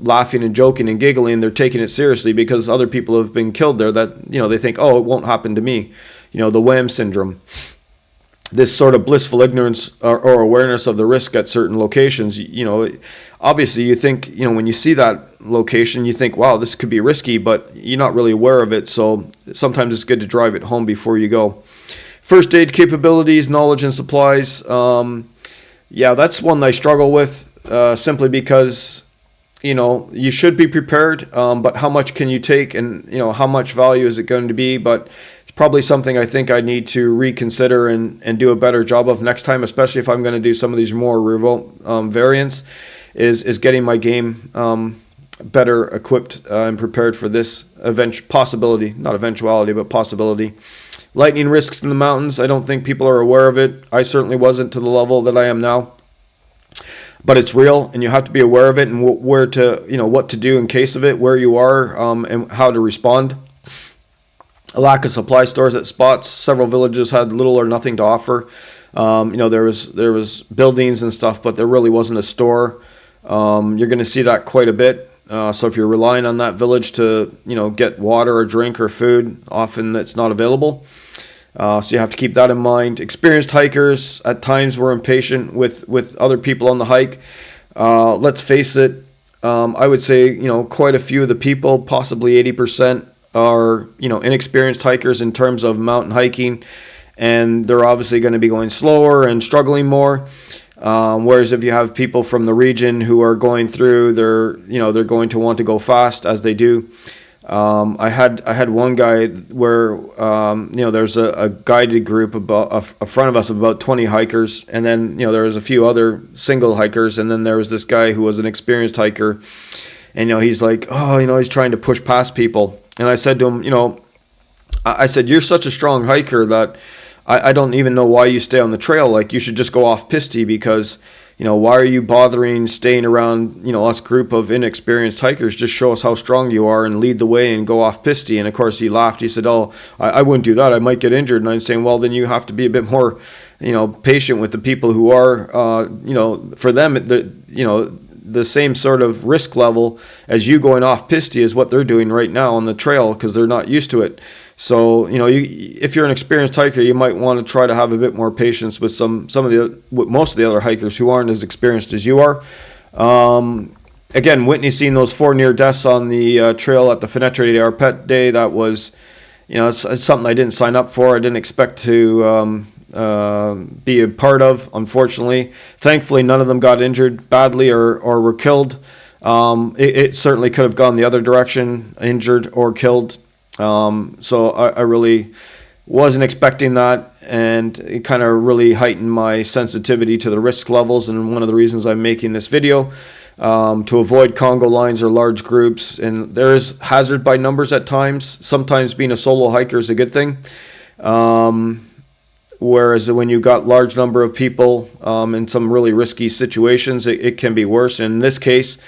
laughing and joking and giggling. They're taking it seriously because other people have been killed there. That they think, oh, it won't happen to me. The Wham syndrome. This sort of blissful ignorance or awareness of the risk at certain locations. Obviously you think, when you see that location, you think, wow, this could be risky, but you're not really aware of it. So sometimes it's good to drive it home before you go. First aid capabilities, knowledge and supplies. That's one that I struggle with, simply because, you should be prepared, but how much can you take, and, how much value is it going to be? But probably something I think I need to reconsider and do a better job of next time, especially if I'm going to do some of these more remote variants, is getting my game better equipped and prepared for this possibility, not eventuality, but possibility. Lightning risks in the mountains. I don't think people are aware of it. I certainly wasn't to the level that I am now. But it's real, and you have to be aware of it and what to do in case of it, where you are, and how to respond. A lack of supply stores at spots. Several villages had little or nothing to offer. There was buildings and stuff, but there really wasn't a store. You're going to see that quite a bit. So if you're relying on that village to get water or drink or food, often that's not available. So you have to keep that in mind. Experienced hikers at times were impatient with other people on the hike. Let's face it. I would say quite a few of the people, possibly 80%. Are inexperienced hikers in terms of mountain hiking, and they're obviously going to be going slower and struggling more. Whereas if you have people from the region who are going through, they're going to want to go fast, as they do. I had one guy where there's a guided group about a front of us of about 20 hikers, and then there was a few other single hikers, and then there was this guy who was an experienced hiker, and he's like, he's trying to push past people. And I said to him, I said, you're such a strong hiker that I don't even know why you stay on the trail. Like, you should just go off piste, because, why are you bothering staying around, us group of inexperienced hikers? Just show us how strong you are and lead the way and go off piste. And of course he laughed. He said, oh, I wouldn't do that. I might get injured. And I'm saying, well, then you have to be a bit more, patient with the people who are, for them, the same sort of risk level as you going off piste is what they're doing right now on the trail, because they're not used to it. So if you're an experienced hiker, you might want to try to have a bit more patience with most of the other hikers who aren't as experienced as you are. Again, witnessing those 4 near deaths on the trail at the Fenêtre des Arpets day, that was it's something I didn't sign up for. I didn't expect to be a part of, unfortunately. Thankfully, none of them got injured badly or were killed. It certainly could have gone the other direction, injured or killed. So I really wasn't expecting that, and it kind of really heightened my sensitivity to the risk levels, and one of the reasons I'm making this video, to avoid Congo lines or large groups. And there is hazard by numbers at times. Sometimes being a solo hiker is a good thing. Whereas when you've got large number of people in some really risky situations, it can be worse. In this case,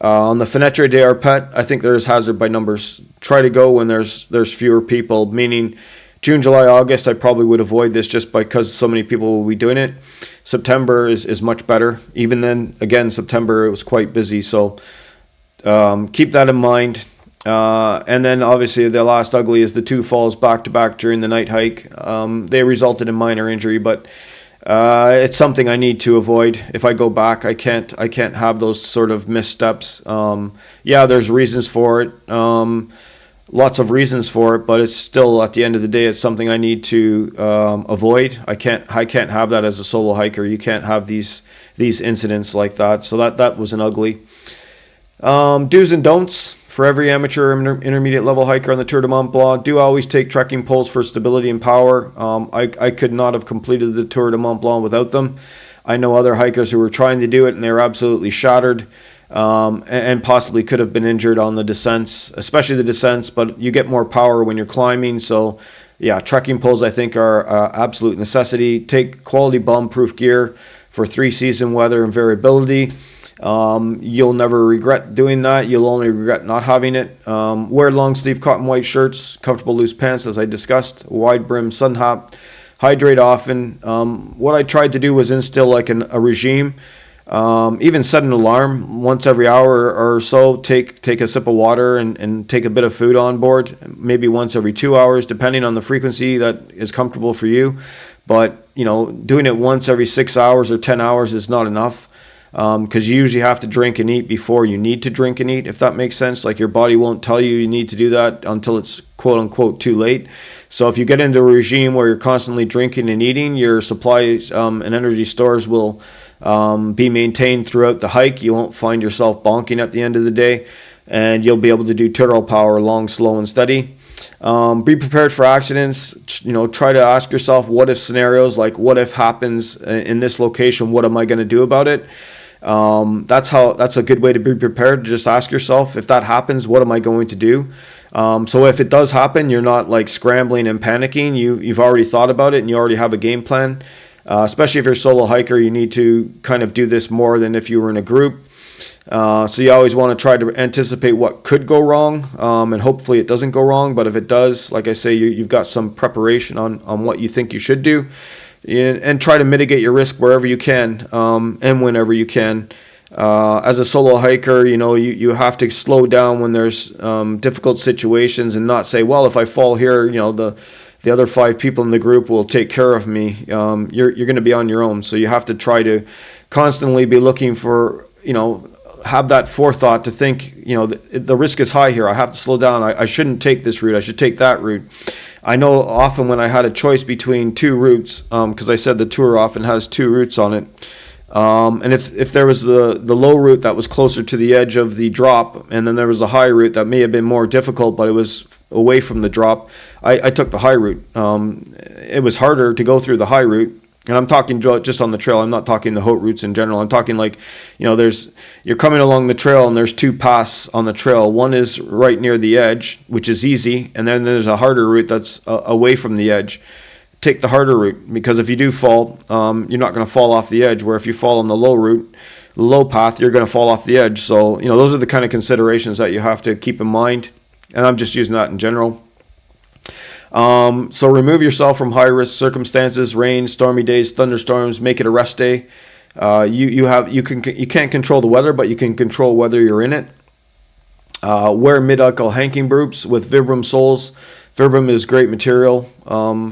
on the Fenêtre des Arpets, I think there's hazard by numbers. Try to go when there's fewer people, meaning June, July, August, I probably would avoid this just because so many people will be doing it. September is much better. Even then, again, September, it was quite busy. So keep that in mind. And then obviously the last ugly is the 2 falls back to back during the night hike. They resulted in minor injury, but it's something I need to avoid. If I go back, I can't have those sort of missteps. Yeah, there's reasons for it. Lots of reasons for it, but it's still, at the end of the day, it's something I need to avoid. I can't have that as a solo hiker. You can't have these incidents like that. So that was an ugly. Do's and don'ts for every amateur intermediate level hiker on the Tour du Mont Blanc. Do always take trekking poles for stability and power. I could not have completed the Tour du Mont Blanc without them. I know other hikers who were trying to do it and they were absolutely shattered. And possibly could have been injured on the descents, especially the descents, but you get more power when you're climbing. So yeah, trekking poles I think are absolute necessity. Take quality bomb-proof gear for 3-season weather and variability. You'll never regret doing that. You'll only regret not having it. Wear long sleeve cotton white shirts, comfortable loose pants as I discussed, wide brim sun hat, hydrate often. What I tried to do was instill like a regime. Even set an alarm once every hour or so. Take a sip of water and take a bit of food on board. Maybe once every 2 hours, depending on the frequency that is comfortable for you. But doing it once every 6 hours or 10 hours is not enough. Because you usually have to drink and eat before you need to drink and eat, if that makes sense. Like your body won't tell you need to do that until it's quote unquote too late. So if you get into a regime where you're constantly drinking and eating, your supplies and energy stores will be maintained throughout the hike. You won't find yourself bonking at the end of the day, and you'll be able to do turtle power long, slow, and steady. Be prepared for accidents. Try to ask yourself what if scenarios, like what if happens in this location, what am I going to do about it? That's a good way to be prepared. Just ask yourself, if that happens, what am I going to do? So if it does happen, you're not like scrambling and panicking. You've already thought about it and you already have a game plan. Especially if you're a solo hiker, you need to kind of do this more than if you were in a group. So you always want to try to anticipate what could go wrong, and hopefully it doesn't go wrong. But if it does, like I say, you've got some preparation on what you think you should do, and try to mitigate your risk wherever you can, and whenever you can. As a solo hiker, you have to slow down when there's difficult situations and not say, well, if I fall here, the other 5 people in the group will take care of me. You're going to be on your own. So you have to try to constantly be looking for, have that forethought to think, the risk is high here. I have to slow down. I shouldn't take this route. I should take that route. I know often when I had a choice between 2 routes, because I said the tour often has 2 routes on it. And if there was the low route that was closer to the edge of the drop, and then there was a high route that may have been more difficult, but it was away from the drop, I took the high route. It was harder to go through the high route, and I'm talking just on the trail. I'm not talking the haute routes in general. I'm talking like, you're coming along the trail and there's 2 paths on the trail. One is right near the edge, which is easy, and then there's a harder route that's away from the edge. Take the harder route, because if you do fall, you're not going to fall off the edge, where if you fall on the low route, the low path, you're going to fall off the edge. So, those are the kind of considerations that you have to keep in mind, and I'm just using that in general. So remove yourself from high-risk circumstances, rain, stormy days, thunderstorms. Make it a rest day. You can't control the weather, but you can control whether you're in it. Wear mid-ankle hiking boots with Vibram soles. Vibram is great material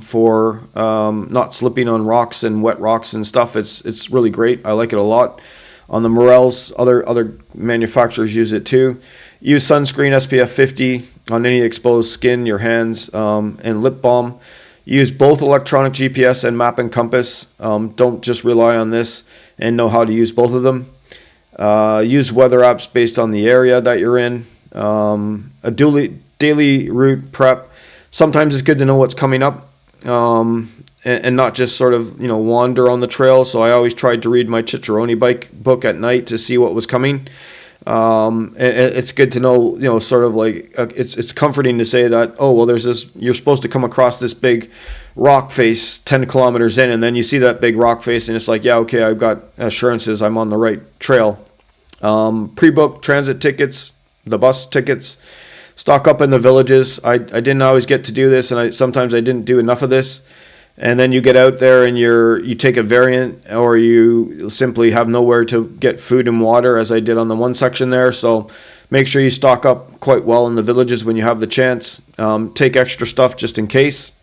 for not slipping on rocks and wet rocks and stuff. It's really great. I like it a lot. On the Morels, other manufacturers use it too. Use sunscreen SPF 50 on any exposed skin, your hands, and lip balm. Use both electronic GPS and map and compass. Don't just rely on this, and know how to use both of them. Use weather apps based on the area that you're in. A daily route prep. Sometimes it's good to know what's coming up, and not just sort of wander on the trail. So I always tried to read my Cicerone bike book at night to see what was coming. It's good to know, sort of like it's comforting to say that, oh, well, there's this, you're supposed to come across this big rock face 10 kilometers in, and then you see that big rock face, and it's like, yeah, okay, I've got assurances I'm on the right trail. Pre-book transit tickets, the bus tickets, stock up in the villages. I didn't always get to do this, and sometimes I didn't do enough of this. And then you get out there and you take a variant, or you simply have nowhere to get food and water, as I did on the one section there. So make sure you stock up quite well in the villages when you have the chance. Take extra stuff just in case.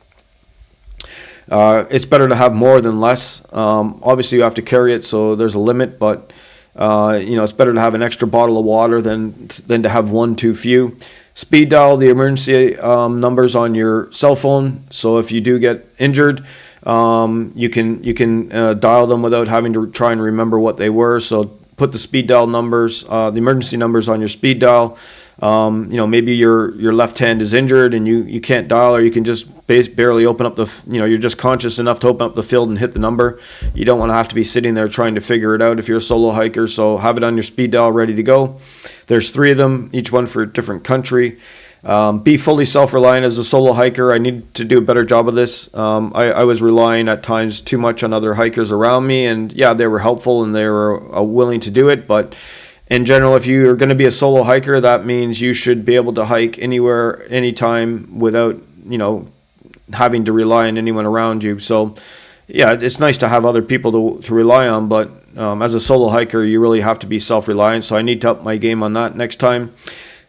It's better to have more than less. Obviously, you have to carry it, so there's a limit, but it's better to have an extra bottle of water than to have one too few. Speed dial the emergency numbers on your cell phone, so if you do get injured, you can dial them without having to try and remember what they were. So put the speed dial numbers, the emergency numbers on your speed dial. Maybe your left hand is injured and you can't dial, or you can just barely open up you're just conscious enough to open up the field and hit the number. You don't want to have to be sitting there trying to figure it out if you're a solo hiker, so have it on your speed dial ready to go. There's 3 of them, each one for a different country. Be fully self-reliant as a solo hiker. I need to do a better job of this. I was relying at times too much on other hikers around me, and yeah, they were helpful and they were willing to do it, but in general, if you're going to be a solo hiker, that means you should be able to hike anywhere, anytime, without, having to rely on anyone around you. So, yeah, it's nice to have other people to rely on, but as a solo hiker, you really have to be self-reliant. So I need to up my game on that next time.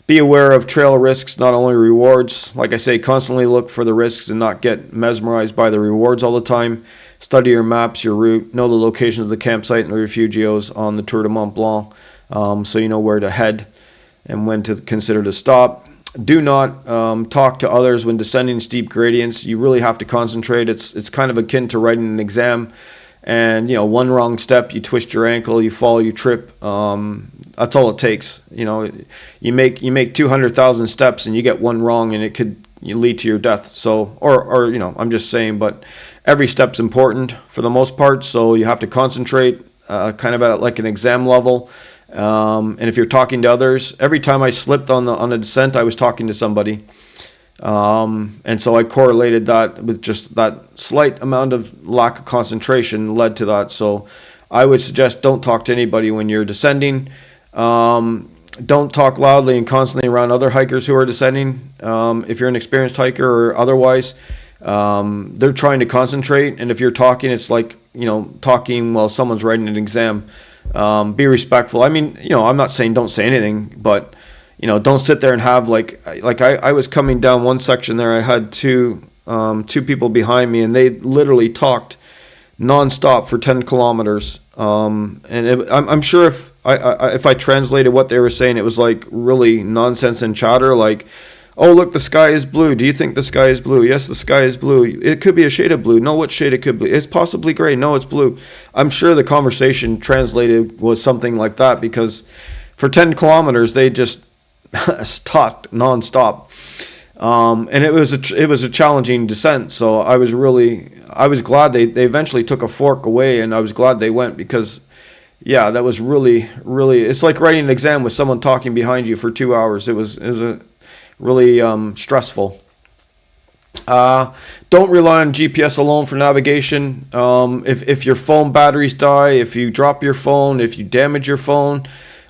Be aware of trail risks, not only rewards. Like I say, constantly look for the risks and not get mesmerized by the rewards all the time. Study your maps, your route, know the locations of the campsite and the refugios on the Tour du Mont Blanc. So you know where to head and when to consider to stop. Do not talk to others when descending steep gradients. You really have to concentrate. It's kind of akin to writing an exam, and one wrong step, you twist your ankle, you fall, you trip. That's all it takes. You make 200,000 steps and you get one wrong, and it could lead to your death. So, or I'm just saying, but every step's important for the most part. So you have to concentrate, kind of at like an exam level. And if you're talking to others, every time I slipped on a descent, I was talking to somebody. And so I correlated that with just that slight amount of lack of concentration led to that. So I would suggest don't talk to anybody when you're descending. Don't talk loudly and constantly around other hikers who are descending. If you're an experienced hiker or otherwise, they're trying to concentrate. And if you're talking, it's like, talking while someone's writing an exam. Be respectful. I mean, I'm not saying don't say anything, but, don't sit there and have like I was coming down one section there. I had two people behind me, and they literally talked nonstop for 10 kilometers. I'm sure if I translated what they were saying, it was like really nonsense and chatter, like, oh, look, the sky is blue. Do you think the sky is blue? Yes, the sky is blue. It could be a shade of blue. No, what shade it could be? It's possibly gray. No, it's blue. I'm sure the conversation translated was something like that, because for 10 kilometers, they just talked nonstop. And it was a challenging descent. So I was glad they eventually took a fork away, and I was glad they went, because yeah, that was really, really, it's like writing an exam with someone talking behind you for 2 hours. It was a really stressful. Don't rely on GPS alone for navigation. If your phone batteries die, if you drop your phone, if you damage your phone,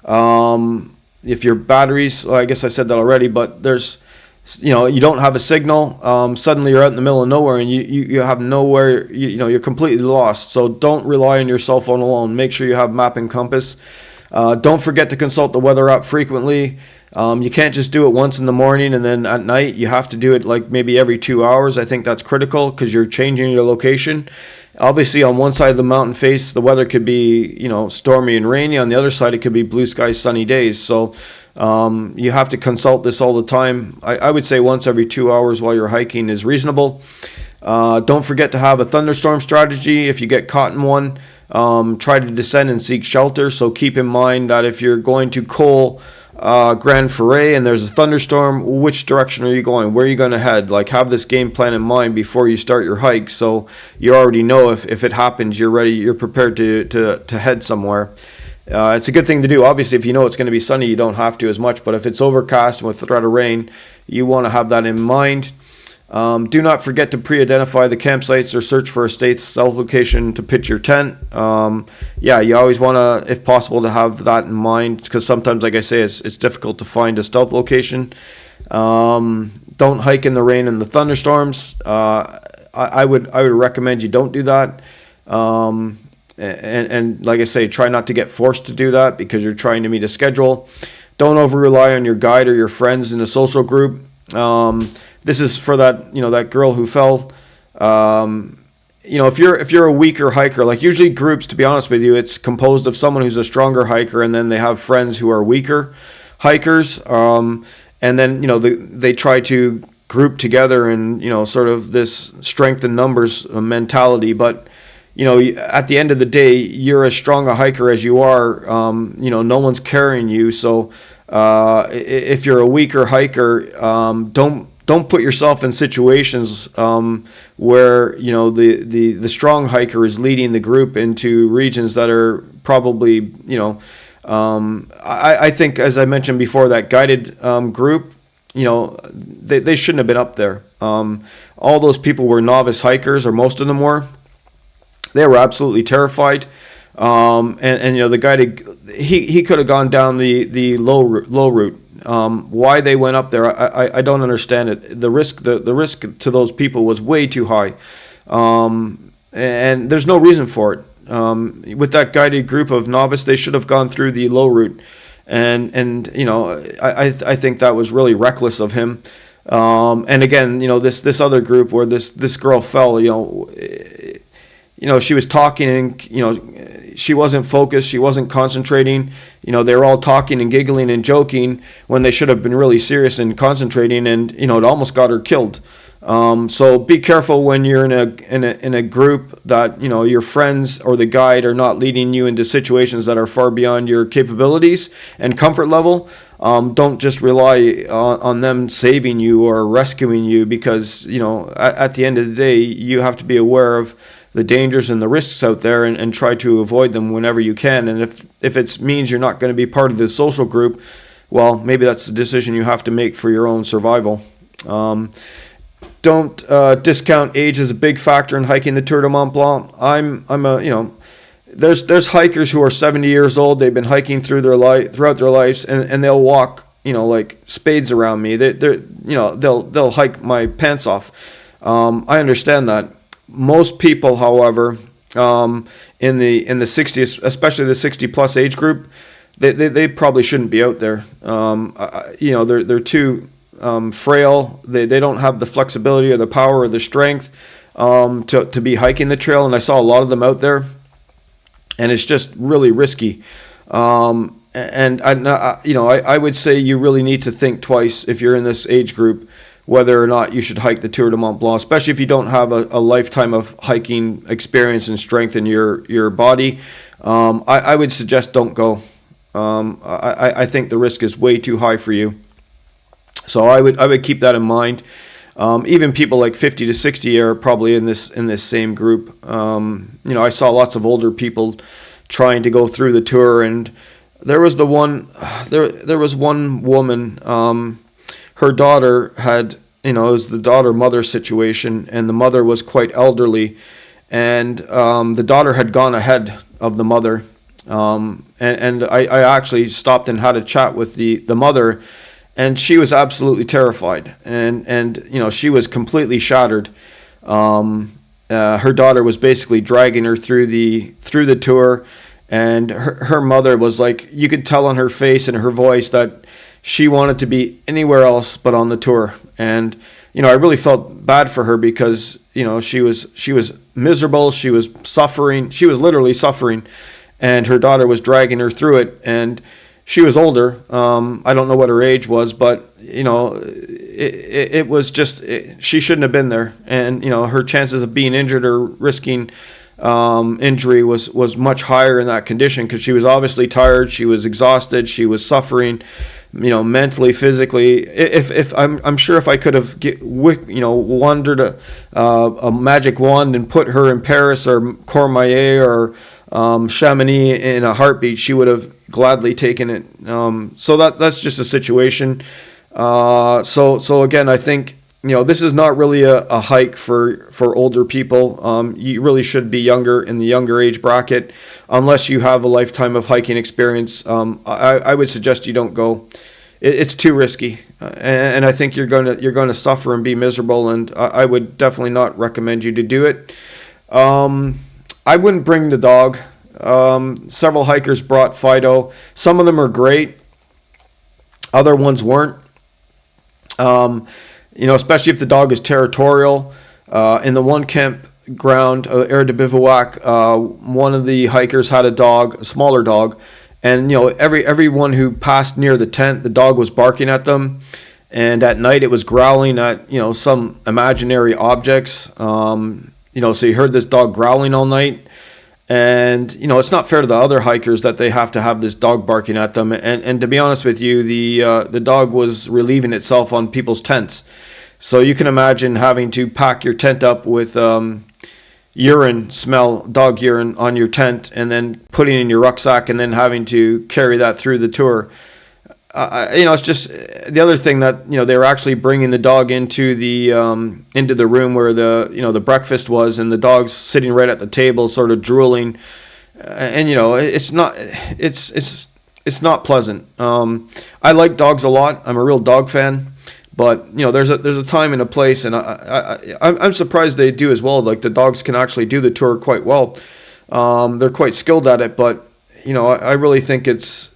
if your batteries, well, I guess I said that already, but there's, you don't have a signal, suddenly you're out in the middle of nowhere, and you have nowhere, you're completely lost. So don't rely on your cell phone alone. Make sure you have map and compass. Don't forget to consult the weather app frequently. You can't just do it once in the morning and then at night. You have to do it like maybe every 2 hours. I think that's critical, because you're changing your location. Obviously, on one side of the mountain face, the weather could be, stormy and rainy. On the other side, it could be blue skies, sunny days. So you have to consult this all the time. I would say once every 2 hours while you're hiking is reasonable. Don't forget to have a thunderstorm strategy. If you get caught in one, try to descend and seek shelter. So keep in mind that if you're going to Col Grand Foret and there's a thunderstorm, which direction are you going? Where are you going to head? Like, have this game plan in mind before you start your hike, so you already know if it happens, you're ready, you're prepared to head somewhere. It's a good thing to do. Obviously, if you know it's going to be sunny, you don't have to as much. But if it's overcast and with threat of rain, you want to have that in mind. Do not forget to pre-identify the campsites or search for a safe location to pitch your tent. Yeah, you always want to, if possible, to have that in mind, because sometimes, like I say, it's difficult to find a stealth location. Don't hike in the rain and the thunderstorms. I would recommend you don't do that. And like I say, try not to get forced to do that because you're trying to meet a schedule. Don't over rely on your guide or your friends in a social group. This is for that girl who fell. If you're a weaker hiker, like usually groups, to be honest with you, it's composed of someone who's a stronger hiker, and then they have friends who are weaker hikers. And then they try to group together and sort of this strength in numbers mentality. But at the end of the day, you're as strong a hiker as you are. No one's carrying you. So if you're a weaker hiker, don't put yourself in situations where the strong hiker is leading the group into regions that are probably I think, as I mentioned before, that guided group, they shouldn't have been up there. All those people were novice hikers, or most of them were. They were absolutely terrified. The guided, he could have gone down the low route. Why they went up there, I don't understand it. The risk to those people was way too high, and there's no reason for it. With that guided group of novice, they should have gone through the low route, and I think that was really reckless of him. And again, this other group where this girl fell, she was talking and, she wasn't focused. She wasn't concentrating. They were all talking and giggling and joking when they should have been really serious and concentrating, and, it almost got her killed. So be careful when you're in a group that, your friends or the guide are not leading you into situations that are far beyond your capabilities and comfort level. Don't just rely on them saving you or rescuing you, because, at the end of the day, you have to be aware of the dangers and the risks out there and try to avoid them whenever you can. And if it means you're not going to be part of the social group, well, maybe that's the decision you have to make for your own survival. Don't discount age as a big factor in hiking the Tour du Mont Blanc. There's hikers who are 70 years old. They've been hiking throughout their lives, and they'll walk, like spades around me. They'll hike my pants off. I understand that. Most people, however, in the 60s, especially the 60 plus age group, they probably shouldn't be out there. They're too frail. They don't have the flexibility or the power or the strength to be hiking the trail. And I saw a lot of them out there, and it's just really risky. I would say you really need to think twice if you're in this age group, whether or not you should hike the Tour du Mont Blanc, especially if you don't have a lifetime of hiking experience and strength in your body. I would suggest don't go. I think the risk is way too high for you. So I would keep that in mind. Even people like 50 to 60 are probably in this same group. I saw lots of older people trying to go through the tour, and there was one woman. Her daughter had, it was the daughter-mother situation, and the mother was quite elderly, and the daughter had gone ahead of the mother. And I actually stopped and had a chat with the mother, and she was absolutely terrified, and she was completely shattered. Her daughter was basically dragging her through the tour, and her mother was like, you could tell on her face and her voice that she wanted to be anywhere else but on the tour. And I really felt bad for her, because she was miserable, she was suffering, she was literally suffering, and her daughter was dragging her through it. And she was older. I don't know what her age was, but it was just, she shouldn't have been there. And her chances of being injured or risking injury was much higher in that condition, because she was obviously tired, she was exhausted, she was suffering, mentally, physically. If I'm sure if I could have wandered a magic wand and put her in Paris or Courmayeur or Chamonix in a heartbeat. She would have gladly taken it. So that's just a situation. So again, I think, this is not really a hike for older people. You really should be younger, in the younger age bracket, unless you have a lifetime of hiking experience. I would suggest you don't go. It's too risky, and I think you're gonna suffer and be miserable. And I would definitely not recommend you to do it. I wouldn't bring the dog. Several hikers brought Fido. Some of them are great. Other ones weren't. Especially if the dog is territorial. In the one campground, Air de Bivouac, one of the hikers had a smaller dog, and everyone who passed near the tent, the dog was barking at them, and at night it was growling at some imaginary objects. So you heard this dog growling all night. And, it's not fair to the other hikers that they have to have this dog barking at them. And to be honest with you, the dog was relieving itself on people's tents. So you can imagine having to pack your tent up with dog urine on your tent, and then putting it in your rucksack, and then having to carry that through the tour. It's just the other thing that they were actually bringing the dog into the room where the breakfast was, and the dog's sitting right at the table, sort of drooling, and it's not pleasant. I like dogs a lot. I'm a real dog fan, but there's a time and a place, and I'm surprised they do as well. Like, the dogs can actually do the tour quite well. They're quite skilled at it, but I really think it's.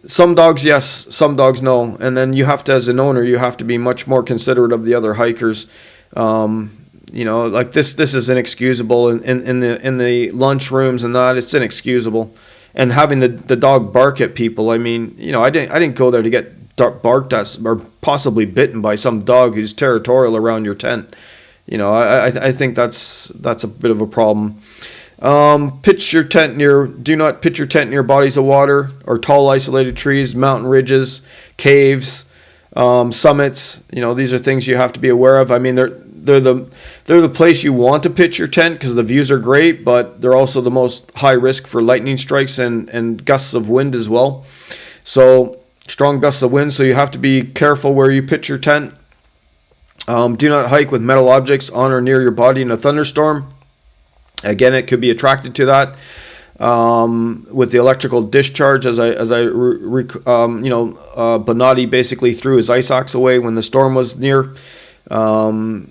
Some dogs, yes. Some dogs, no. And then you have to, as an owner, you have to be much more considerate of the other hikers. Like this is inexcusable in the lunch rooms and that. It's inexcusable. And having the dog bark at people. I mean, I didn't go there to get barked at or possibly bitten by some dog who's territorial around your tent. I think that's a bit of a problem. Do not pitch your tent near bodies of water or tall isolated trees, mountain ridges, caves, summits. These are things you have to be aware of. I mean, they're the place you want to pitch your tent because the views are great, but they're also the most high risk for lightning strikes and gusts of wind as well. So strong gusts of wind, so you have to be careful where you pitch your tent. Do not hike with metal objects on or near your body in a thunderstorm. Again, it could be attracted to that with the electrical discharge. Bonatti basically threw his ice axe away when the storm was near. Do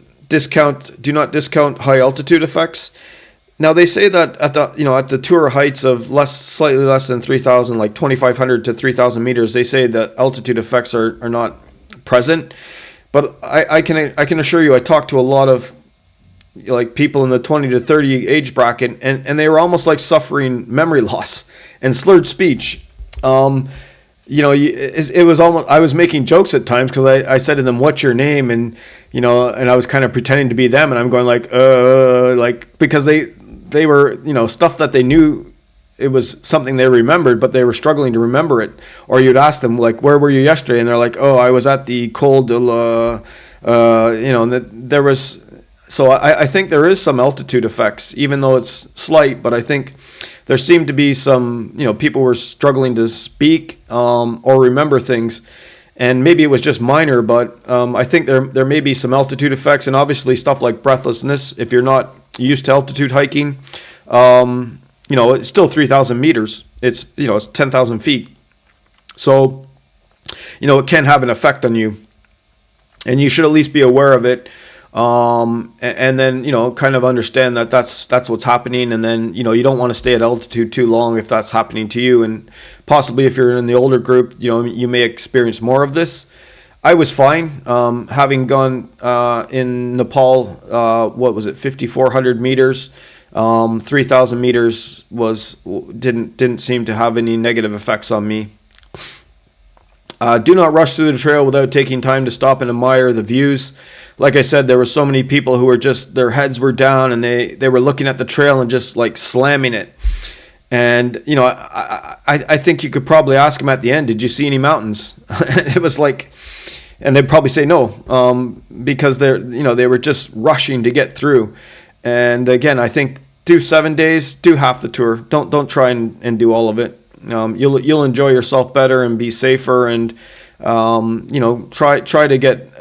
not discount high altitude effects. Now they say that at the tour heights of slightly less than 3,000, like 2,500 to 3,000 meters, they say that altitude effects are not present. But I can assure you, I talked to a lot of people in the 20 to 30 age bracket, and they were almost like suffering memory loss and slurred speech. It was almost, I was making jokes at times because I said to them, "What's your name?" And I was kind of pretending to be them, and I'm going because they were stuff that they knew. It was something they remembered, but they were struggling to remember it. Or you'd ask them, where were you yesterday? And they're like, "Oh, I was at the Col de la," there was. So I think there is some altitude effects, even though it's slight. But I think there seemed to be some, people were struggling to speak or remember things. And maybe it was just minor, but I think there may be some altitude effects. And obviously stuff like breathlessness, if you're not used to altitude hiking, it's still 3,000 meters. It's 10,000 feet. So, it can have an effect on you. And you should at least be aware of it. And then, kind of understand that that's what's happening. And then, you don't want to stay at altitude too long if that's happening to you. And possibly if you're in the older group, you may experience more of this. I was fine. Having gone, in Nepal, 5,400 meters, 3,000 meters didn't seem to have any negative effects on me. Do not rush through the trail without taking time to stop and admire the views. Like I said, there were so many people who were just, their heads were down and they were looking at the trail and just slamming it. And, I think you could probably ask them at the end, did you see any mountains? It was and they'd probably say no, because they were just rushing to get through. And again, I think do 7 days, do half the tour. Don't try and do all of it. You'll enjoy yourself better and be safer, and try to get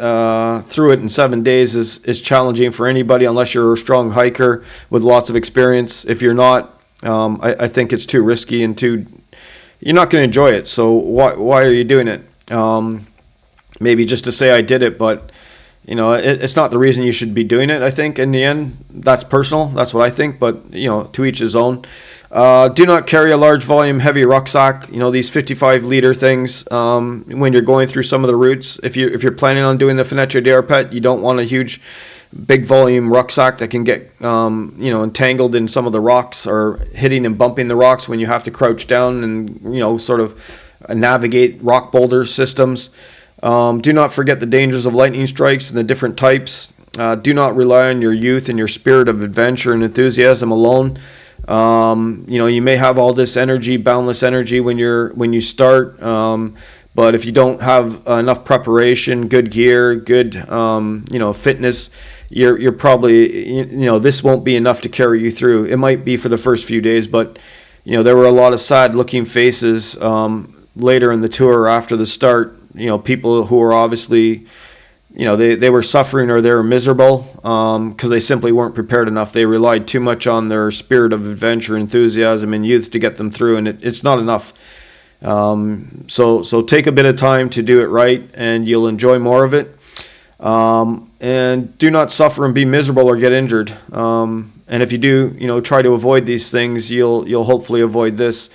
through it in 7 days is challenging for anybody unless you're a strong hiker with lots of experience. If you're not, I think it's too risky and you're not going to enjoy it. So why are you doing it? Maybe just to say I did it, but it's not the reason you should be doing it. I think in the end, that's personal. That's what I think, but to each his own. Do not carry a large volume heavy rucksack. These 55-liter things. When you're going through some of the routes, if you're planning on doing the Fenêtre d'Arpet, you don't want a huge, big volume rucksack that can get entangled in some of the rocks or hitting and bumping the rocks when you have to crouch down and sort of navigate rock boulder systems. Do not forget the dangers of lightning strikes and the different types. Do not rely on your youth and your spirit of adventure and enthusiasm alone. You may have all this energy, boundless energy when you start, but if you don't have enough preparation, good gear, good fitness, you're probably this won't be enough to carry you through. It might be for the first few days, but there were a lot of sad looking faces later in the tour after the start. People who were obviously, they were suffering or they were miserable because they simply weren't prepared enough. They relied too much on their spirit of adventure, enthusiasm, and youth to get them through, and it's not enough. So take a bit of time to do it right, and you'll enjoy more of it. And do not suffer and be miserable or get injured. And if you do, try to avoid these things, you'll hopefully avoid this.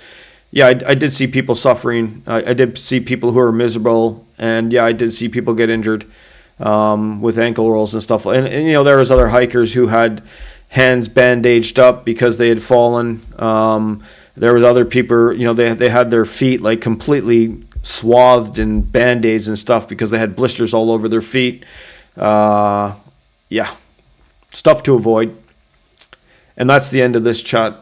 Yeah, I did see people suffering. I did see people who are miserable, and yeah, I did see people get injured with ankle rolls and stuff. And there was other hikers who had hands bandaged up because they had fallen. There was other people, they had their feet like completely swathed in band-aids and stuff because they had blisters all over their feet. Yeah, stuff to avoid. And that's the end of this chat.